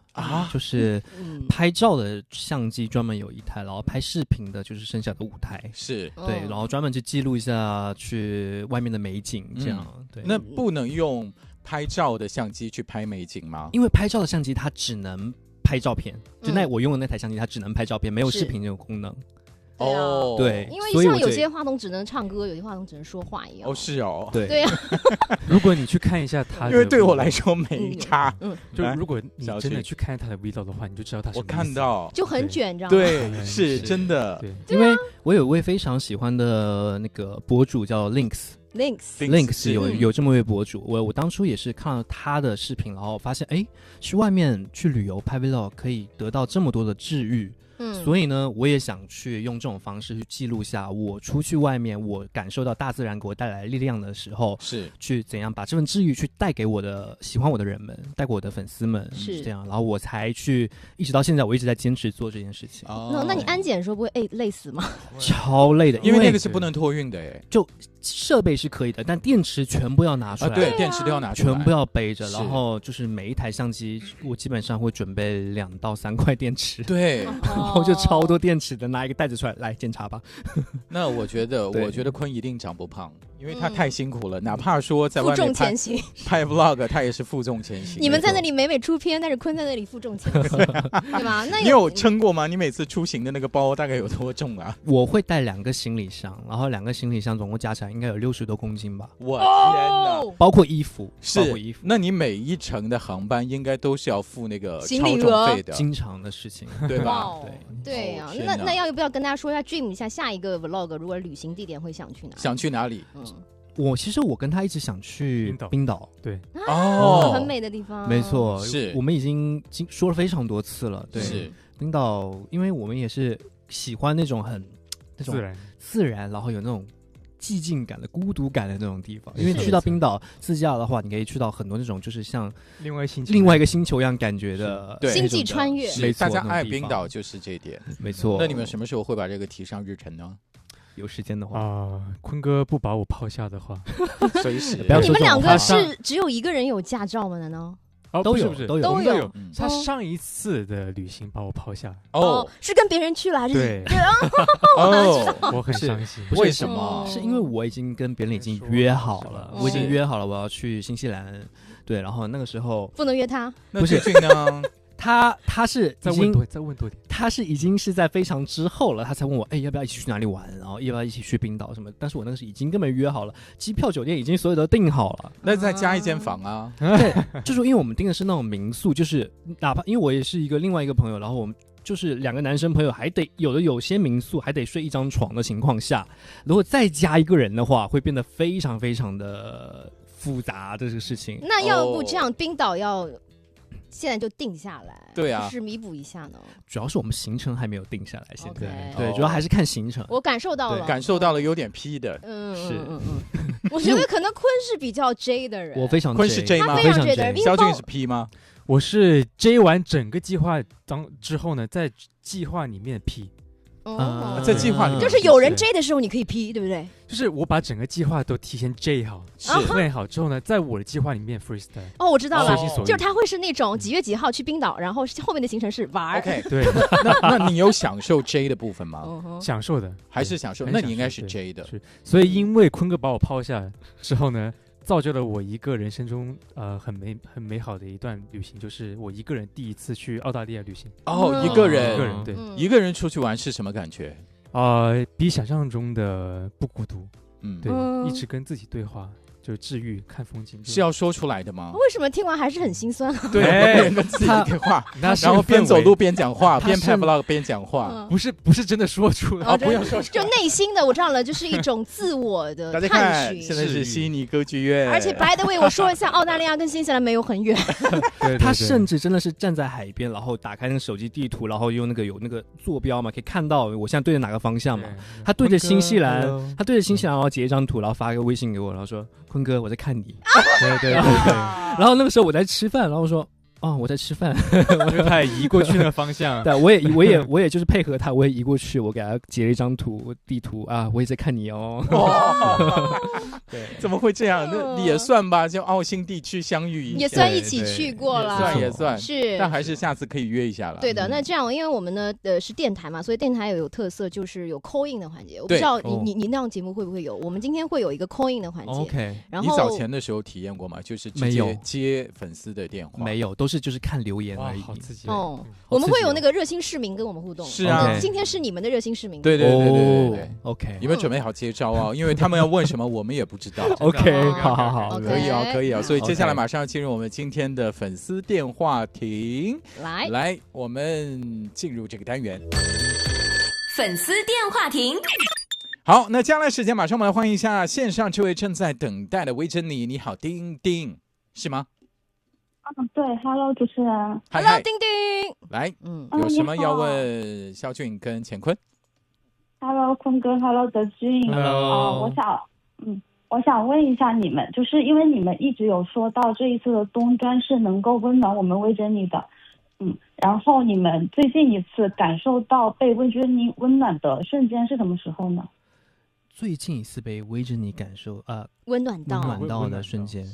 S2: 就是拍照的相机专门有1台，然后拍视频的就是剩下的5台。
S1: 是
S2: 对，然后专门去记录一下去外面的美景，这样。对，
S1: 那不能用拍照的相机去拍美景吗？
S2: 因为拍照的相机它只能拍照片，就我用的那台相机它只能拍照片，没有视频这种功能。对，
S4: 因为像有些话筒只能唱歌，有些话筒只能说话一样。
S1: 是哦，
S2: 对
S4: 啊。
S3: 如果你去看一下他，
S1: 因为对我来说没差。
S3: 就如果你真的去看他的 vlog 的话，你就知道他是。
S1: 我看到
S4: 就很卷，知道吗？
S1: 对，是真的。
S2: 因为我有一位非常喜欢的那个博主叫 Links 有这么一位博主，我当初也是看了他的视频，然后发现去外面去旅游拍 vlog 可以得到这么多的治愈。所以呢，我也想去用这种方式去记录下我出去外面，我感受到大自然给我带来力量的时候，
S1: 是去
S2: 怎样把这份治愈去带给我的喜欢我的人们，带给我的粉丝们，是这样，然后我才去一直到现在，我一直在坚持做这件事情。
S4: 那你安检的时候不会累死吗？
S2: 超累的，
S1: 因为那个是不能托运的
S2: 就设备是可以的，但电池全部要拿出来。
S1: 对，电池都要拿出来，
S2: 全部要背着，然后就是每一台相机，我基本上会准备2到3块电池。
S1: 对。
S2: 然后就超多电池的，拿一个袋子出来检查吧。
S1: 那我觉得坤一定长不胖，因为他太辛苦了，哪怕说在
S4: 负重
S1: 外面
S4: 前行。
S1: 拍 vlog， 他也是负重前行。
S4: 你们在那里美美出片，但是坤在那里负重前行，对吧？那
S1: 你有称过吗？你每次出行的那个包大概有多重啊？
S2: 我会带2个行李箱，然后2个行李箱总共加起来应该有60多公斤吧，
S1: 我天哪！
S4: 哦
S2: 包括衣服，包括
S1: 是
S2: 衣服，
S1: 那你每一程的航班应该都是要付那个
S4: 行李
S1: 超重
S4: 额
S1: 费的，
S2: 经常的事情。
S1: 对吧？
S4: 哦对啊，
S1: 天哪
S4: 那要不要跟大家说一下 dream 一下下一个 vlog 如果旅行地点会想去哪？
S1: 想去哪里？
S2: 其实我跟他一直想去冰岛，
S3: 对，
S4: 很美的地方，
S2: 没错，
S1: 是
S2: 我们已经说了非常多次了。对，
S1: 是
S2: 冰岛，因为我们也是喜欢那种很那种自然，然后有那种寂静感的、孤独感的那种地方。因为去到冰岛自驾的话，你可以去到很多那种就是像
S3: 另外一个星球
S2: 一样感觉的
S1: 对
S4: 星际穿越。
S1: 是大家爱冰岛就是这一点，
S2: 没错。
S1: 那你们什么时候会把这个提上日程呢？
S2: 有时间的话
S3: 坤哥不把我抛下的话，
S1: 随时。
S4: 你们2个是只有1个人有驾照吗？难道？
S2: 都有，
S3: 不是
S2: 都
S3: 有。他上一次的旅行把我抛下，
S4: 是跟别人去了还是？
S3: 对，我很伤心。
S1: 为什么？
S2: 是因为我已经跟别人已经约好了，我已经约好了我要去新西兰，对，然后那个时候
S4: 不能约他，
S1: 不是呢？
S2: 他是
S3: 再问多点，
S2: 他是已经是在非常之后了，他才问我，要不要一起去哪里玩，然后要不要一起去冰岛什么？但是我那个是已经跟别人约好了，机票、酒店已经所有都订好了，
S1: 那再加一间房啊。
S2: 对，就是因为我们订的是那种民宿，就是哪怕因为我也是另外一个朋友，然后我们就是2个男生朋友，还得有些民宿还得睡1张床的情况下，如果再加1个人的话，会变得非常非常的复杂这个事情。
S4: 那要不这样，冰岛要现在就定下来，
S1: 对啊，
S4: 是弥补一下呢。
S2: 主要是我们行程还没有定下来，现在对，主要还是看行程。
S4: 我感受到了，
S1: 感受到了有点 P 的，
S2: 是，
S4: 我觉得可能坤是比较 J 的人，
S2: 我非常 J，
S1: 坤是 J 吗？
S4: 他非常 J 的人，
S1: 肖俊是 P 吗？
S3: 我是 J 完整个计划之后呢，在计划里面 P。
S1: 在计划里
S4: 就是有人 J 的时候你可以 P， 对不对？
S3: 就是我把整个计划都提前 J 好，问好之后呢，在我的计划里面 freestyle。
S4: 我知道了，就是他会是那种几月几号去冰岛，然后后面的行程是玩。
S1: OK，
S3: 对。
S1: 那你有享受 J 的部分吗？
S3: 享受的，
S1: 还是享受？那你应该是 J 的。
S3: 所以因为坤哥把我抛下之后呢，造就了我一个人生中很美好的一段旅行，就是我一个人第一次去澳大利亚旅行。
S1: 一个人，
S3: 对，
S1: 一个人出去玩是什么感觉？
S3: 比想象中的不孤独。对，一直跟自己对话，就是治愈，看风景。
S1: 是要说出来的吗？
S4: 为什么听完还是很心酸？
S1: 对，跟自己对话，然后边走路边讲话，边拍 vlog 边讲话，
S3: 不是真的说出来，
S1: 不要说出来，
S4: 就内心的，我知道了，就是一种自我的探寻。
S1: 现在是悉尼歌剧院，
S4: 而且 by the way， 我说一下，澳大利亚跟新西兰没有很远。
S2: 他甚至真的是站在海边，然后打开那个手机地图，然后用有那个坐标嘛，可以看到我现在对着哪个方向嘛。他对着新西兰，然后截一张图，然后发一个微信给我，然后说：“坤哥，我在看你。”
S3: 对。
S2: 然后那个时候我在吃饭，然后说：“我在吃饭。”
S3: 他也移过去那个方向。
S2: 对，我也就是配合他，我也移过去，我给他截了一张地图啊，我也在看你哦。
S1: 对，怎么会这样？那也算吧，就澳新地区相遇一下，
S4: 也算一起去过了，
S1: 也算
S4: 是，
S1: 但还是下次可以约一下了。
S4: 对的，那这样，因为我们呢是电台嘛，所以电台有特色，就是有 call in 的环节。我不知道你那样节目会不会有？我们今天会有一个 call in 的环节。
S2: OK，
S4: 然后
S1: 你早前的时候体验过吗？就是直接接粉丝的电话？
S2: 没有，都是就是看留言而已。
S3: 好刺激
S4: 我们会有那个热心市民跟我们互动。
S1: 是啊，
S4: 今天是你们的热心市民。
S1: 对。
S2: OK，
S1: 你们准备好接招啊，因为他们要问什么，我们也不知道。
S2: OK， 好，
S1: 可以啊。所以接下来马上要进入我们今天的粉丝电话亭。来，我们进入这个单元。
S7: 粉丝电话亭。
S1: 好，那接下来时间马上我们来欢迎一下线上这位正在等待的魏珍妮。你好，丁丁，是吗？
S8: 对 ，Hello 主持人
S4: ，Hello 丁丁，
S1: 来，有什么要问肖俊跟乾坤
S8: ？Hello 坤哥 ，Hello 德俊
S1: ，Hello，
S8: 我想问一下你们，就是因为你们一直有说到这一次的冬专是能够温暖我们魏珍妮的，然后你们最近一次感受到被魏珍妮温暖的瞬间是什么时候呢？
S2: 最近一次被魏珍妮感受
S4: 温暖
S2: 到的瞬间。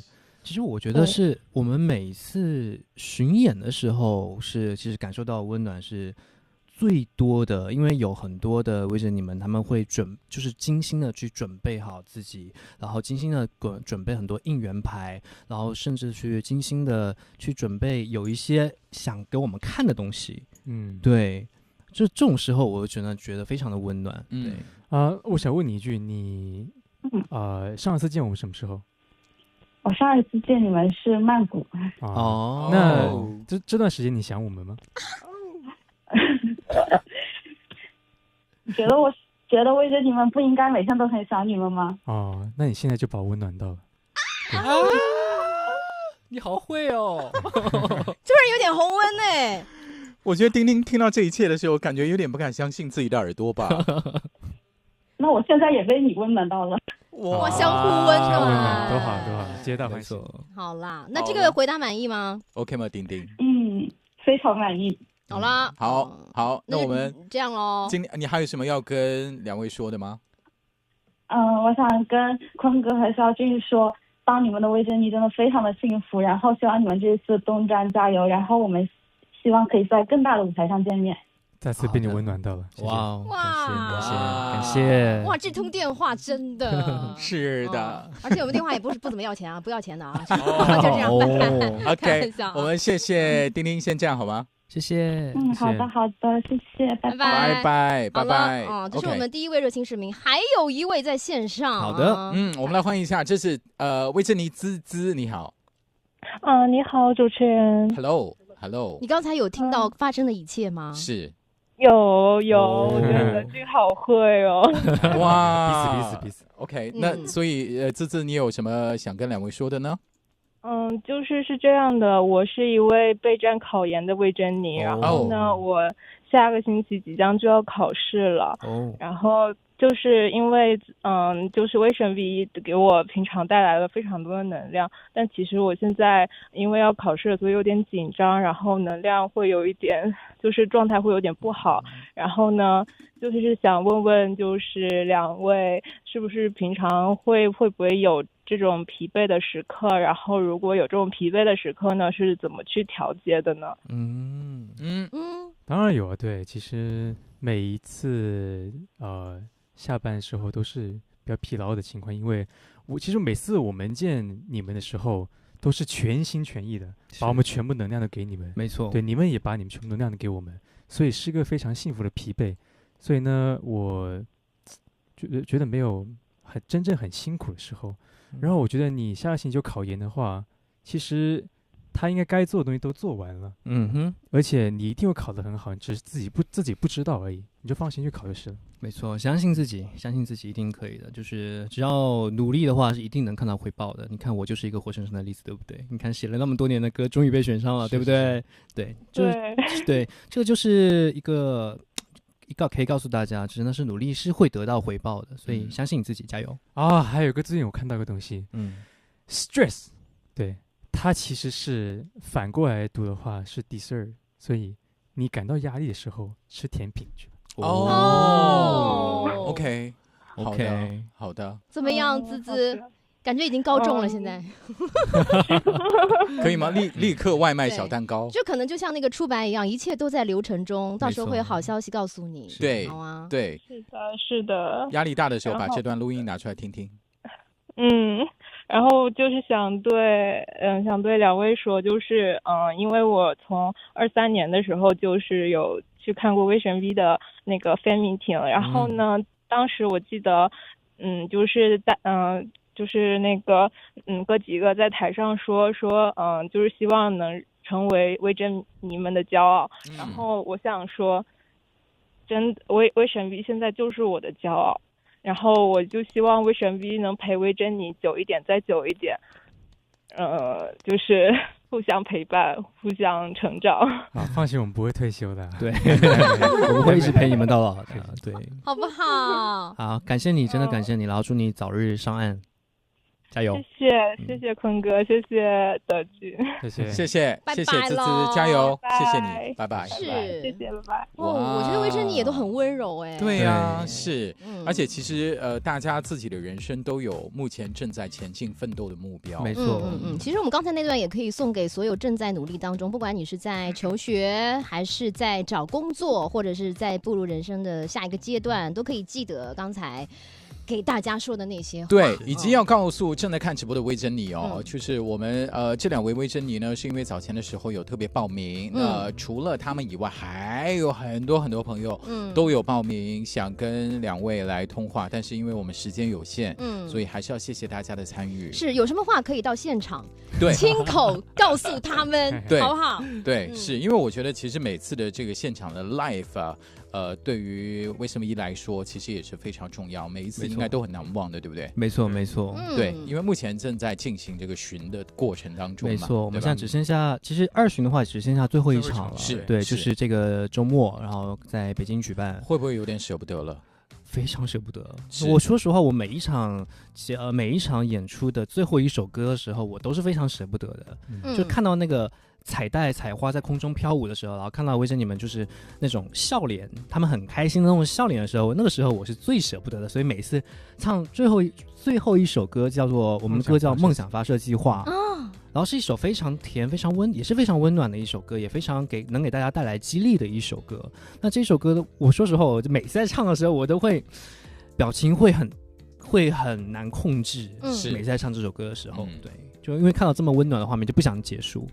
S2: 其实我觉得是我们每次巡演的时候其实感受到温暖是最多的，因为有很多的围着你们，他们会就是精心的去准备好自己，然后精心的准备很多应援牌，然后甚至去精心的去准备有一些想给我们看的东西。对，就这种时候，我觉得非常的温暖。对
S3: 我想问你一句，你上一次见我们什么时候？
S8: 我上一次见你们是曼谷。
S3: 那这段时间你想我们吗？
S8: 觉得为着你们不应该每天都很想你们吗？
S3: 那你现在就把我温暖到了。
S2: 你好会哦，
S4: 突然有点红温呢。
S1: 我觉得丁丁听到这一切的时候，感觉有点不敢相信自己的耳朵吧。
S8: 那我现在也被你温暖到了。
S4: 哇，相互温暖，
S3: 多好，皆大欢喜。
S4: 好啦，那这个回答满意吗
S1: ？OK 吗，丁丁？
S8: 非常满意。
S4: 好啦，
S1: 好，那我们
S4: 这样咯。
S1: 今天你还有什么要跟两位说的吗？
S8: 我想跟坤哥和肖俊说，当你们的魏珍妮真的非常的幸福，然后希望你们这次东专加油，然后我们希望可以在更大的舞台上见面。
S3: 再次被你温暖到了，
S2: 哇，感谢！
S4: 哇，这通电话真的
S1: 是的，
S4: 而且我们电话也不怎么要钱啊，不要钱的啊，就这样拜。
S1: OK， 我们谢谢丁丁，先这样好吗？
S2: 谢谢。
S8: 好的，谢谢，拜
S1: 拜。
S4: 这是我们第一位热心市民，还有一位在线上。
S2: 好的，
S1: 我们来欢迎一下，这是魏珍妮滋，你好。
S9: 你好，主持人。
S1: Hello。
S4: 你刚才有听到发生的一切吗？
S1: 是。
S9: 有，我觉得这个好会哦。
S1: 哇，彼此。OK， 那所以滋，你有什么想跟两位说的呢？
S9: 是这样的，我是一位备战考研的魏珍妮，然后呢，我下个星期即将就要考试了，然后就是因为就是微神 V 给我平常带来了非常多的能量，但其实我现在因为要考试，所以有点紧张，然后能量会有一点，就是状态会有点不好，然后呢，就是想问问，就是两位是不是平常会不会有这种疲惫的时刻，然后如果有这种疲惫的时刻呢，是怎么去调节的呢？
S3: 当然有啊，对，其实每一次下班的时候都是比较疲劳的情况，因为其实每次我们见你们的时候都是全心全意的把我们全部能量都给你们，
S2: 没错，
S3: 对，你们也把你们全部能量都给我们，所以是个非常幸福的疲惫。所以呢，我觉得没有真正很辛苦的时候。然后我觉得你下个星期就考研的话，其实他应该该做的东西都做完了，而且你一定会考得很好，只是自己不知道而已，你就放心去考就是了。
S2: 没错，相信自己一定可以的，就是只要努力的话，是一定能看到回报的。你看我就是一个活生生的例子，对不对？你看写了那么多年的歌，终于被选上了，对不对？对，对，这个就是一个可以告诉大家，真的是努力是会得到回报的，所以相信你自己，加油
S3: 还有一个最近我看到一个东西，stress， 对，它其实是反过来读的话是 dessert， 所以你感到压力的时候吃甜品去。
S1: OK， 好的，
S4: 怎么样，滋？感觉已经高中了，现在
S1: 可以吗？立刻外卖小蛋糕，
S4: 就可能就像那个出版一样，一切都在流程中，到时候会有好消息告诉你。
S1: 对，
S4: 好啊，
S1: 对，
S9: 是的。
S1: 压力大的时候，把这段录音拿出来听听。
S9: 然后就是想对两位说，就是因为我从23年的时候就是有去看过微神 V 的那个 fan meeting， 然后呢，当时我记得就是那个哥几个在台上说就是希望能成为微珍妮们的骄傲，然后我想说微神 V 现在就是我的骄傲，然后我就希望微神 V 能陪微珍妮久一点，再久一点，就是互相陪伴，互相成长。
S3: 放心，我们不会退休的。
S2: 对，我们会一直陪你们到老的。对，
S4: 好不好？
S2: 好，感谢你，真的感谢你，然后祝你早日上岸。加油！
S9: 谢谢坤哥，谢谢德俊，
S1: 谢谢芝芝，加油！谢谢你，拜拜。
S4: 是，
S9: 谢谢，拜拜。
S4: 我觉得魏珍妮也都很温柔哎。
S1: 对啊，是，而且其实大家自己的人生都有目前正在前进奋斗的目标。
S2: 没错，
S4: 其实我们刚才那段也可以送给所有正在努力当中，不管你是在求学，还是在找工作，或者是在步入人生的下一个阶段，都可以记得刚才给大家说的那些话。
S1: 对，以及要告诉正在看直播的魏珍妮哦，就是我们这2位魏珍妮呢，是因为早前的时候有特别报名，除了他们以外，还有很多很多朋友都有报名，想跟2位来通话，但是因为我们时间有限，所以还是要谢谢大家的参与。
S4: 是有什么话可以到现场，
S1: 对，
S4: 亲口告诉他们，好不好？
S1: 对，是因为我觉得其实每次的这个现场的 live 啊。对于为什么一来说，其实也是非常重要，每一次应该都很难忘的，对不对？
S2: 没错，没错。
S1: 对，因为目前正在进行这个巡的过程当中嘛。
S2: 没错，我们现在只剩下，其实2巡的话只剩下最后一场了。
S1: 是，
S2: 对，就是这个周末，然后在北京举办。
S1: 会不会有点舍不得了？
S2: 非常舍不得。我说实话，我每一场演出的最后一首歌的时候，我都是非常舍不得的。就看到那个彩带彩花在空中飘舞的时候，然后看到魏珍妮们就是那种笑脸，他们很开心的那种笑脸的时候，那个时候我是最舍不得的。所以每次唱最后一首歌，叫做我们的歌叫《梦想发射计划》，然后是一首非常甜、非常也是非常温暖的一首歌，也非常能给大家带来激励的一首歌。那这首歌，我说实话，我每次在唱的时候，我都会表情会很难控制。每次在唱这首歌的时候，对。就因为看到这么温暖的画面，就不想结束。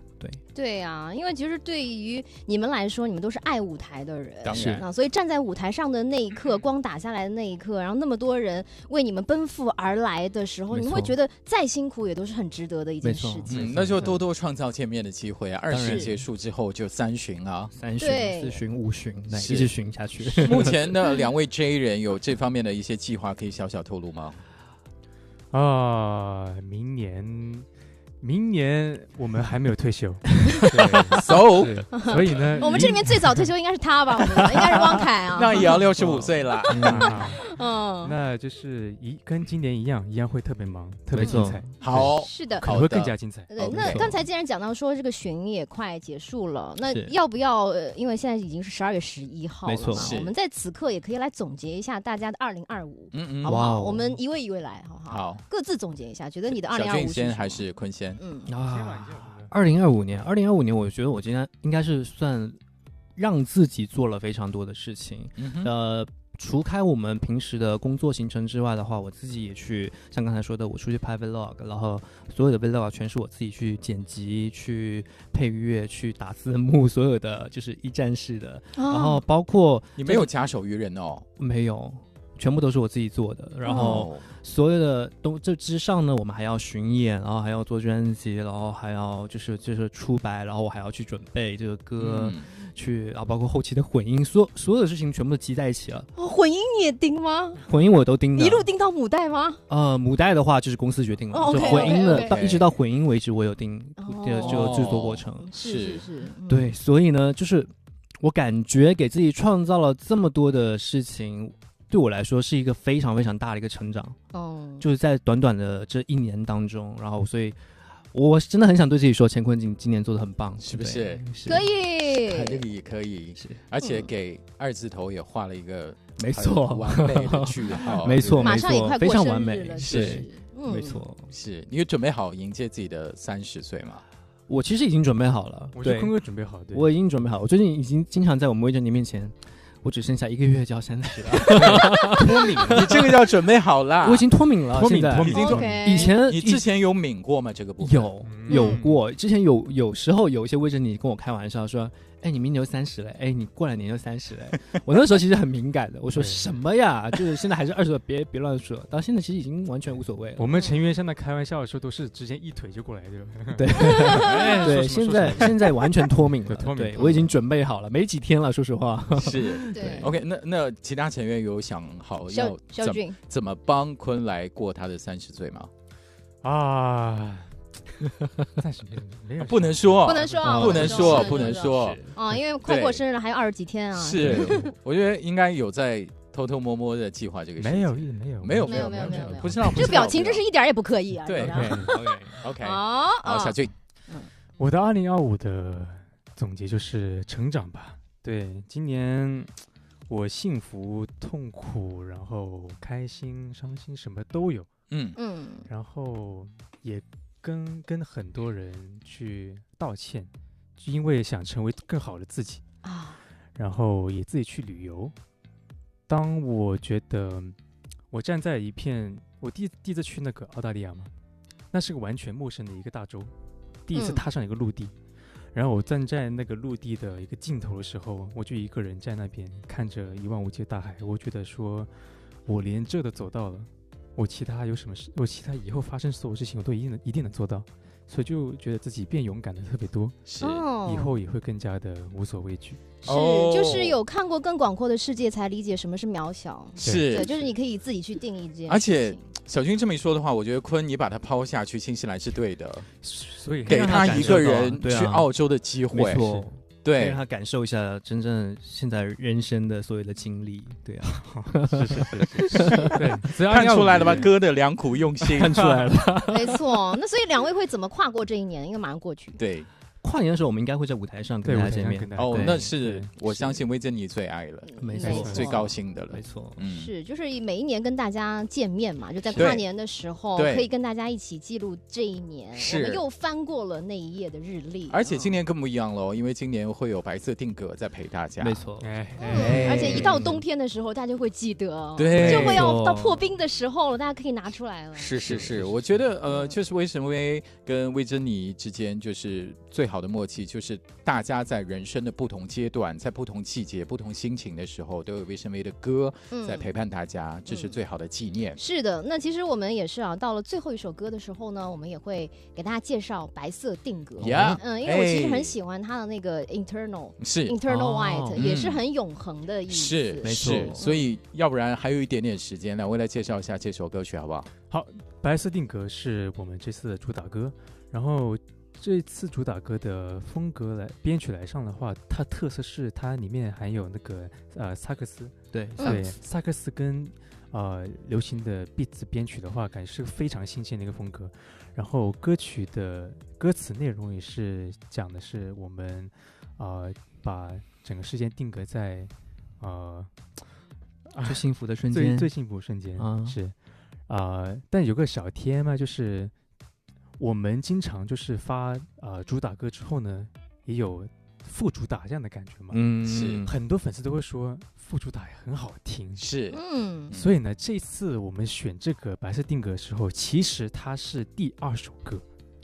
S4: 对啊，因为其实对于你们来说，你们都是爱舞台的人，
S1: 当然
S4: 啊，所以站在舞台上的那一刻，光打下来的那一刻，然后那么多人为你们奔赴而来的时候，你们会觉得再辛苦也都是很值得的一件事情。
S1: 那就多多创造见面的机会啊！2巡结束之后就3巡啊
S2: ，3巡、4巡、5巡，一直巡下去。
S1: 目前的2位 J 人有这方面的一些计划，可以小小透露吗？
S3: 明年我们还没有退休，
S1: 所
S3: 以呢，
S4: 我们这里面最早退休应该是他吧？应该是汪凯啊，
S1: 那也要65岁了。
S3: 那就是跟今年一样会特别忙，特别精彩。
S1: 好，
S4: 是的，
S3: 可能会更加精彩。
S4: 对，那刚才既然讲到说这个巡也快结束了，那要不要？因为现在已经是12月11号了，没错，我们在此刻也可以来总结一下大家的2025，好不好？我们一位一位来，好不好？各自总结一下，觉得你的2025
S1: 是先还是坤先
S2: ？2025年，我觉得我今天应该是算让自己做了非常多的事情。除开我们平时的工作行程之外的话，我自己也去像刚才说的，我出去拍 vlog， 然后所有的 vlog 全是我自己去剪辑、去配乐、去打字幕，所有的就是一站式的。然后包括
S1: 你没有假手于人哦？
S2: 没有，全部都是我自己做的。然后所有的这之上呢，我们还要巡演，然后还要做专辑，然后还要就是出白，然后我还要去准备这个歌。然后包括后期的混音，所有的事情全部都积在一起了。
S4: 混音你也盯吗？
S2: 混音我都盯的。
S4: 一路盯到母带吗？
S2: 母带的话就是公司决定了，就混音的一直到混音为止，我有盯就制作过程。
S4: 是，
S2: 对，所以呢，就是我感觉给自己创造了这么多的事情，对我来说是一个非常非常大的一个成长。就是在短短的这1年当中，然后所以。我真的很想对自己说，乾坤今年做的很棒，
S1: 是不是？可以，而且给2字头也画了一个
S2: 没错
S1: 完美的句号，
S2: 没错，
S4: 马上也快过生日了，
S2: 非常完美，
S1: 是，
S2: 没错，
S1: 是你有准备好迎接自己的30岁吗？
S2: 我其实已经准备好了，
S3: 我觉得坤哥准备好，对，
S2: 我已经准备好，我最近已经经常在我们魏珍妮面前。我只剩下1个月就要30了，
S1: 脱敏，你这个叫准备好了，
S2: 我已经脱敏了，现在
S1: 已经脱敏。你之前有敏过吗？这个部分
S2: 有过，之前有时候有一些魏珍妮跟我开玩笑说。你明年就30了，你过2年就30了。我那时候其实很敏感的，我说什么呀？就是现在还是20，别乱说。到现在其实已经完全无所谓了。
S3: 我们成员现在开玩笑的时候都是之前一腿就过来的。
S2: 对，现在完全脱敏了。对，我已经准备好了，没几天了，说实话。
S1: 是，对。OK， 那其他成员有想好要怎么帮坤来过他的30岁吗？
S3: 暂时没有，
S1: 不能说
S4: 因为快过生日了，还有20几天啊。
S1: 是，我觉得应该有在偷偷摸摸的计划这个事情？
S3: 没有，
S1: 不知道。
S4: 这表情真是一点也不刻意啊。
S1: 对 ，OK， 好，小俊，
S3: 我的2025的总结就是成长吧。对，今年我幸福、痛苦，然后开心、伤心，什么都有。然后也跟很多人去道歉，因为想成为更好的自己啊。然后也自己去旅游。当我觉得我站在一片，我第一次去那个澳大利亚嘛，那是个完全陌生的一个大洲，第一次踏上一个陆地。然后我站在那个陆地的一个尽头的时候，我就一个人在那边看着一望无际的大海。我觉得说，我连这都走到了，我其他有什么事，我其他以后发生所有事情，我都一定能做到。所以就觉得自己变勇敢的特别多，以后也会更加的无所畏惧。
S4: 就是有看过更广阔的世界，才理解什么是渺小。对，就是你可以自己去定义这件事情。
S1: 而且小军这么一说的话，我觉得坤你把他抛下去新西兰是对的，
S3: 所以
S1: 给他一个人去澳洲的机会。
S2: 没错，
S1: 对，
S2: 让他感受一下真正现在人生的所有的经历。对啊，
S3: 是，对，
S1: 看出来了吧？哥的良苦用心，
S2: 看出来了。
S4: 没错，那所以两位会怎么跨过这一年？因为马上过去。
S1: 对。
S2: 跨年的时候，我们应该会在舞台上跟大家见面。
S1: 那是我相信威珍妮最爱了，
S2: 没错，
S1: 最高兴的了，
S2: 没错。
S4: 是，就是每一年跟大家见面嘛，就在跨年的时候，可以跟大家一起记录这一年，我们又翻过了那一页的日历。
S1: 而且今年更不一样了，因为今年会有白色定格在陪大家，
S2: 没错。
S4: 而且一到冬天的时候，大家就会记得，
S1: 对，
S4: 就会要到破冰的时候了，大家可以拿出来了。
S1: 是，我觉得就是威神威跟威珍妮之间就是最好的默契，就是大家在人生的不同阶段，在不同季节、不同心情的时候，都有威神威的歌在陪伴大家，这是最好的纪念。
S4: 是的，那其实我们也是啊，到了最后一首歌的时候呢，我们也会给大家介绍白色定格。因为我其实很喜欢它的那个 internal white，也是很永恒的意思。
S1: 是，没错。所以要不然还有一点点时间，两位来介绍一下这首歌曲好不好？
S3: 好，白色定格是我们这次的主打歌，然后这次主打歌的风格编曲来上的话，它特色是它里面含有那个萨克斯，对，萨克斯跟流行的 beats 编曲的话，感觉是非常新鲜的一个风格。然后歌曲的歌词内容也是讲的是我们把整个事件定格在
S2: 最幸福的瞬间，
S3: 最幸福的瞬间是但有个小贴嘛，就是我们经常就是发主打歌之后呢，也有副主打这样的感觉嘛。
S1: 是
S3: 很多粉丝都会说副主打也很好听。
S1: 是，
S3: 所以呢，这次我们选这个白色定格的时候，其实它是第2首歌，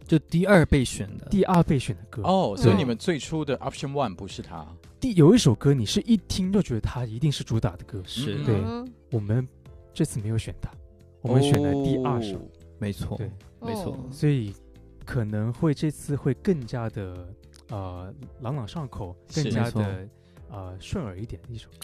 S2: 就第2备选的
S3: 歌。
S1: 所以你们最初的 Option One 不是它。
S3: 有一首歌，你是一听就觉得它一定是主打的歌。
S2: 是，
S3: 对，我们这次没有选它，我们选了第2首。
S2: 没错，
S3: 对，
S2: 没错，
S3: 所以可能会这次会更加的朗朗上口，更加的顺耳一点的一首歌。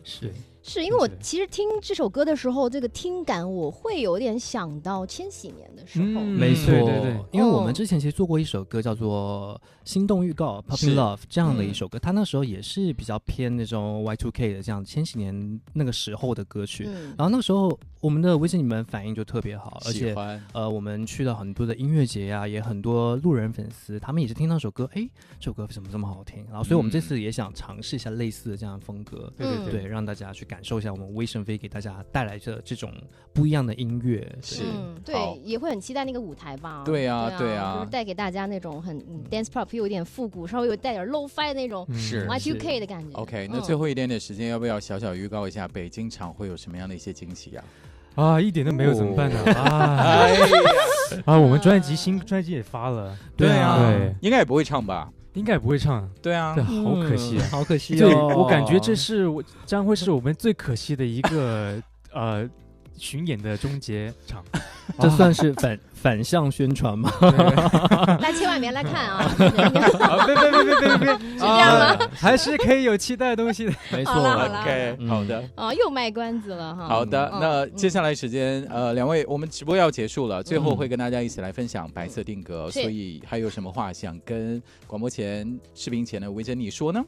S4: 是因为我其实听这首歌的时候，这个听感我会有点想到千禧年的时候。
S2: 没错，对，因为我们之前其实做过一首歌叫做《心动预告》（Popping Love） 这样的一首歌，它那时候也是比较偏那种 Y2K 的这样千禧年那个时候的歌曲。然后那个时候我们的微信你们反应就特别好，而且我们去了很多的音乐节啊，也很多路人粉丝，他们也是听到这首歌，这首歌怎么这么好听？然后所以我们这次也想尝试一下类似的这样的风格，对，让大家去感受一下我们威神飞给大家带来的这种不一样的音乐。
S4: 对，也会很期待那个舞台吧。
S1: 对啊，
S4: 就是带给大家那种很dance pop 有点复古，稍微有带点 low fi 的那种 Y2K 的感觉。
S1: OK， 那最后一点点时间，要不要小小预告一下北京场会有什么样的一些惊喜啊？
S3: 一点都没有怎么办呢？我们新专辑也发了。
S1: 对，应该也不会唱吧？
S3: 应该也不会唱。
S1: 对啊，
S3: 好可惜，
S2: 好可惜。
S3: 对，我感觉这是将会是我们最可惜的一个巡演的终结场。
S2: 这算是反向宣传吗？
S4: 那千万别来看啊！
S3: 别，
S4: 是这样吗？
S3: 还是可以有期待的东西的。
S2: 没错。
S1: OK， 好的。
S4: 又卖关子了哈。
S1: 好的，那接下来时间两位，我们直播要结束了，最后会跟大家一起来分享白色定格，所以还有什么话想跟广播前、视频前的维珍妮说呢？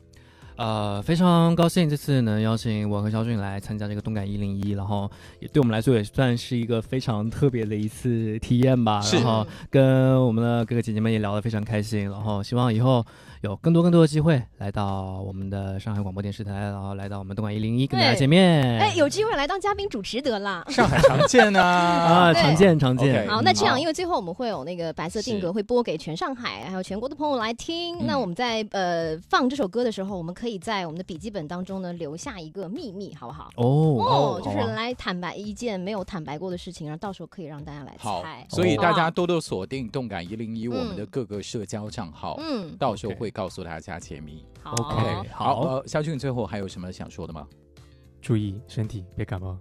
S2: 非常高兴这次能邀请我和肖俊来参加这个动感101，然后也对我们来说也算是一个非常特别的一次体验吧。然后跟我们的哥哥姐姐们也聊得非常开心，然后希望以后有更多的机会来到我们的上海广播电视台，然后来到我们动感101跟大家见面。
S4: 哎，有机会来当嘉宾主持得了。
S1: 上海常见啊，
S2: 常见。
S1: Okay,
S4: 好，那这样，因为最后我们会有那个白色定格会播给全上海还有全国的朋友来听。那我们在放这首歌的时候，我们可以在我们的笔记本当中呢留下一个秘密，好不好？就是来坦白一件没有坦白过的事情，然后到时候可以让大家来猜。
S1: 所以大家多多锁定动感101我们的各个社交账号，到时候会告诉大家解谜。
S2: OK，
S1: 好，肖俊最后还有什么想说的吗？
S3: 注意身体，别感冒。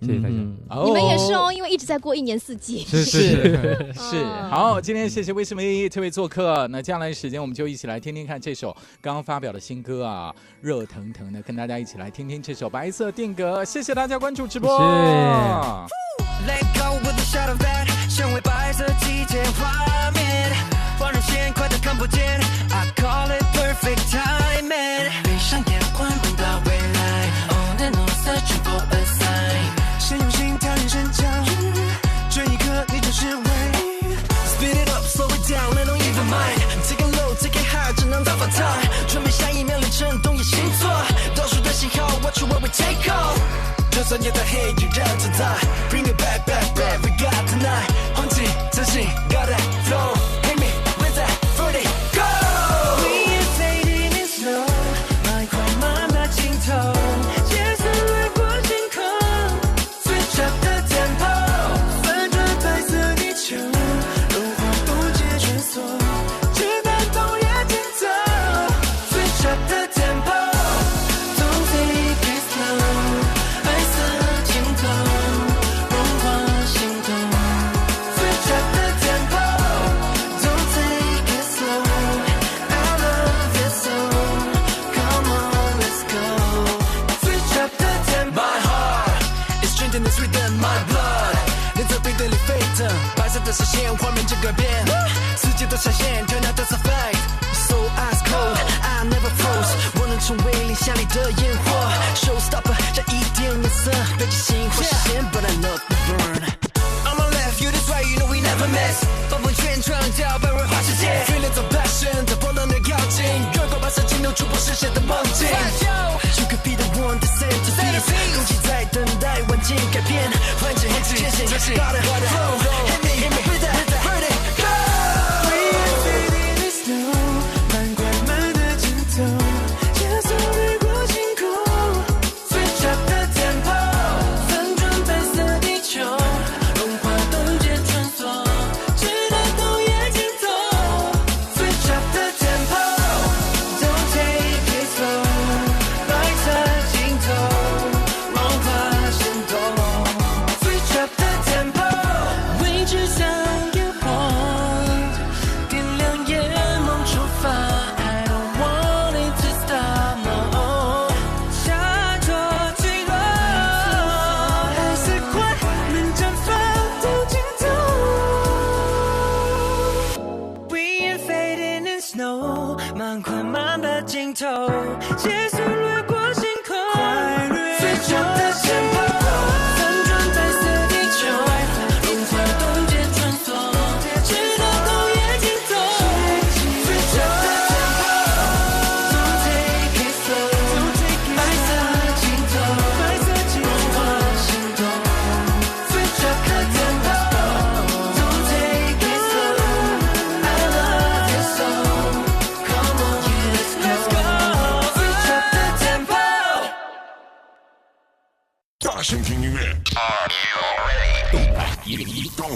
S3: 谢谢大家。
S4: 你们也是哦，因为一直在过1年4季。
S1: 是。好，今天谢谢威士忌特别做客。那接下来的时间，我们就一起来听听看这首刚刚发表的新歌啊，热腾腾的，跟大家一起来听听这首《白色定格》。谢谢大家关注直播。
S5: Let go with the shadow that 成为白色季节画面，放任线快得看不见 I call it perfect timing， 闭上眼观望到未来 On and on searching for a sign， 先用心调整身角，这一刻你就是唯 Speed it up slow it down let don't even mind， Take it low take it high 只能到发财，准备下一秒里震动也星座，倒数的信号 Watch you when we take off，就算夜在黑也让自在 Bring it back back back we got tonight 红旗自信 got that flow Hit me with that fruity go We are fading in slow 慢快慢到尽头夜色掠过星空 Switch up the tempo 翻转白色地球融化不解穿梭直到冬夜尽头 Switch up the tempo Don't take it slow Switch up the tempo Don't take it slow I love it so Come on let's go Switch up the tempo My heart is drinking this rhythm my blood 连在背对里沸腾白色的视线画面正改变世界都闪现 Turn out that's a fact So ice cold I never froze 我能成为零下里的烟火 Showstopper 加一点颜色北极星或是线 But I love the burn On my left you this right you know we never miss 暴风圈创造白文化世界 Feel it the passion 在波浪的靠近越过白色尽头触碰实现的梦境 You could be the one to set the beat 空气在等待环境改变换着黑子前行 Gotta flow Hit me with that burning go We are fading in snow 慢快慢的尽头夜色掠过星空 Switch up the tempo 翻转白色地球融化冻结穿梭直到冬夜尽头 Switch up the tempo Don't take it slow 白色尽头融化心动 Switch up the tempo 为只想要 point 点亮夜梦出发 I don't want it to stop no 下着坠落还是快能绽放到尽头 We are fading in snow 慢快慢的尽头结束掠过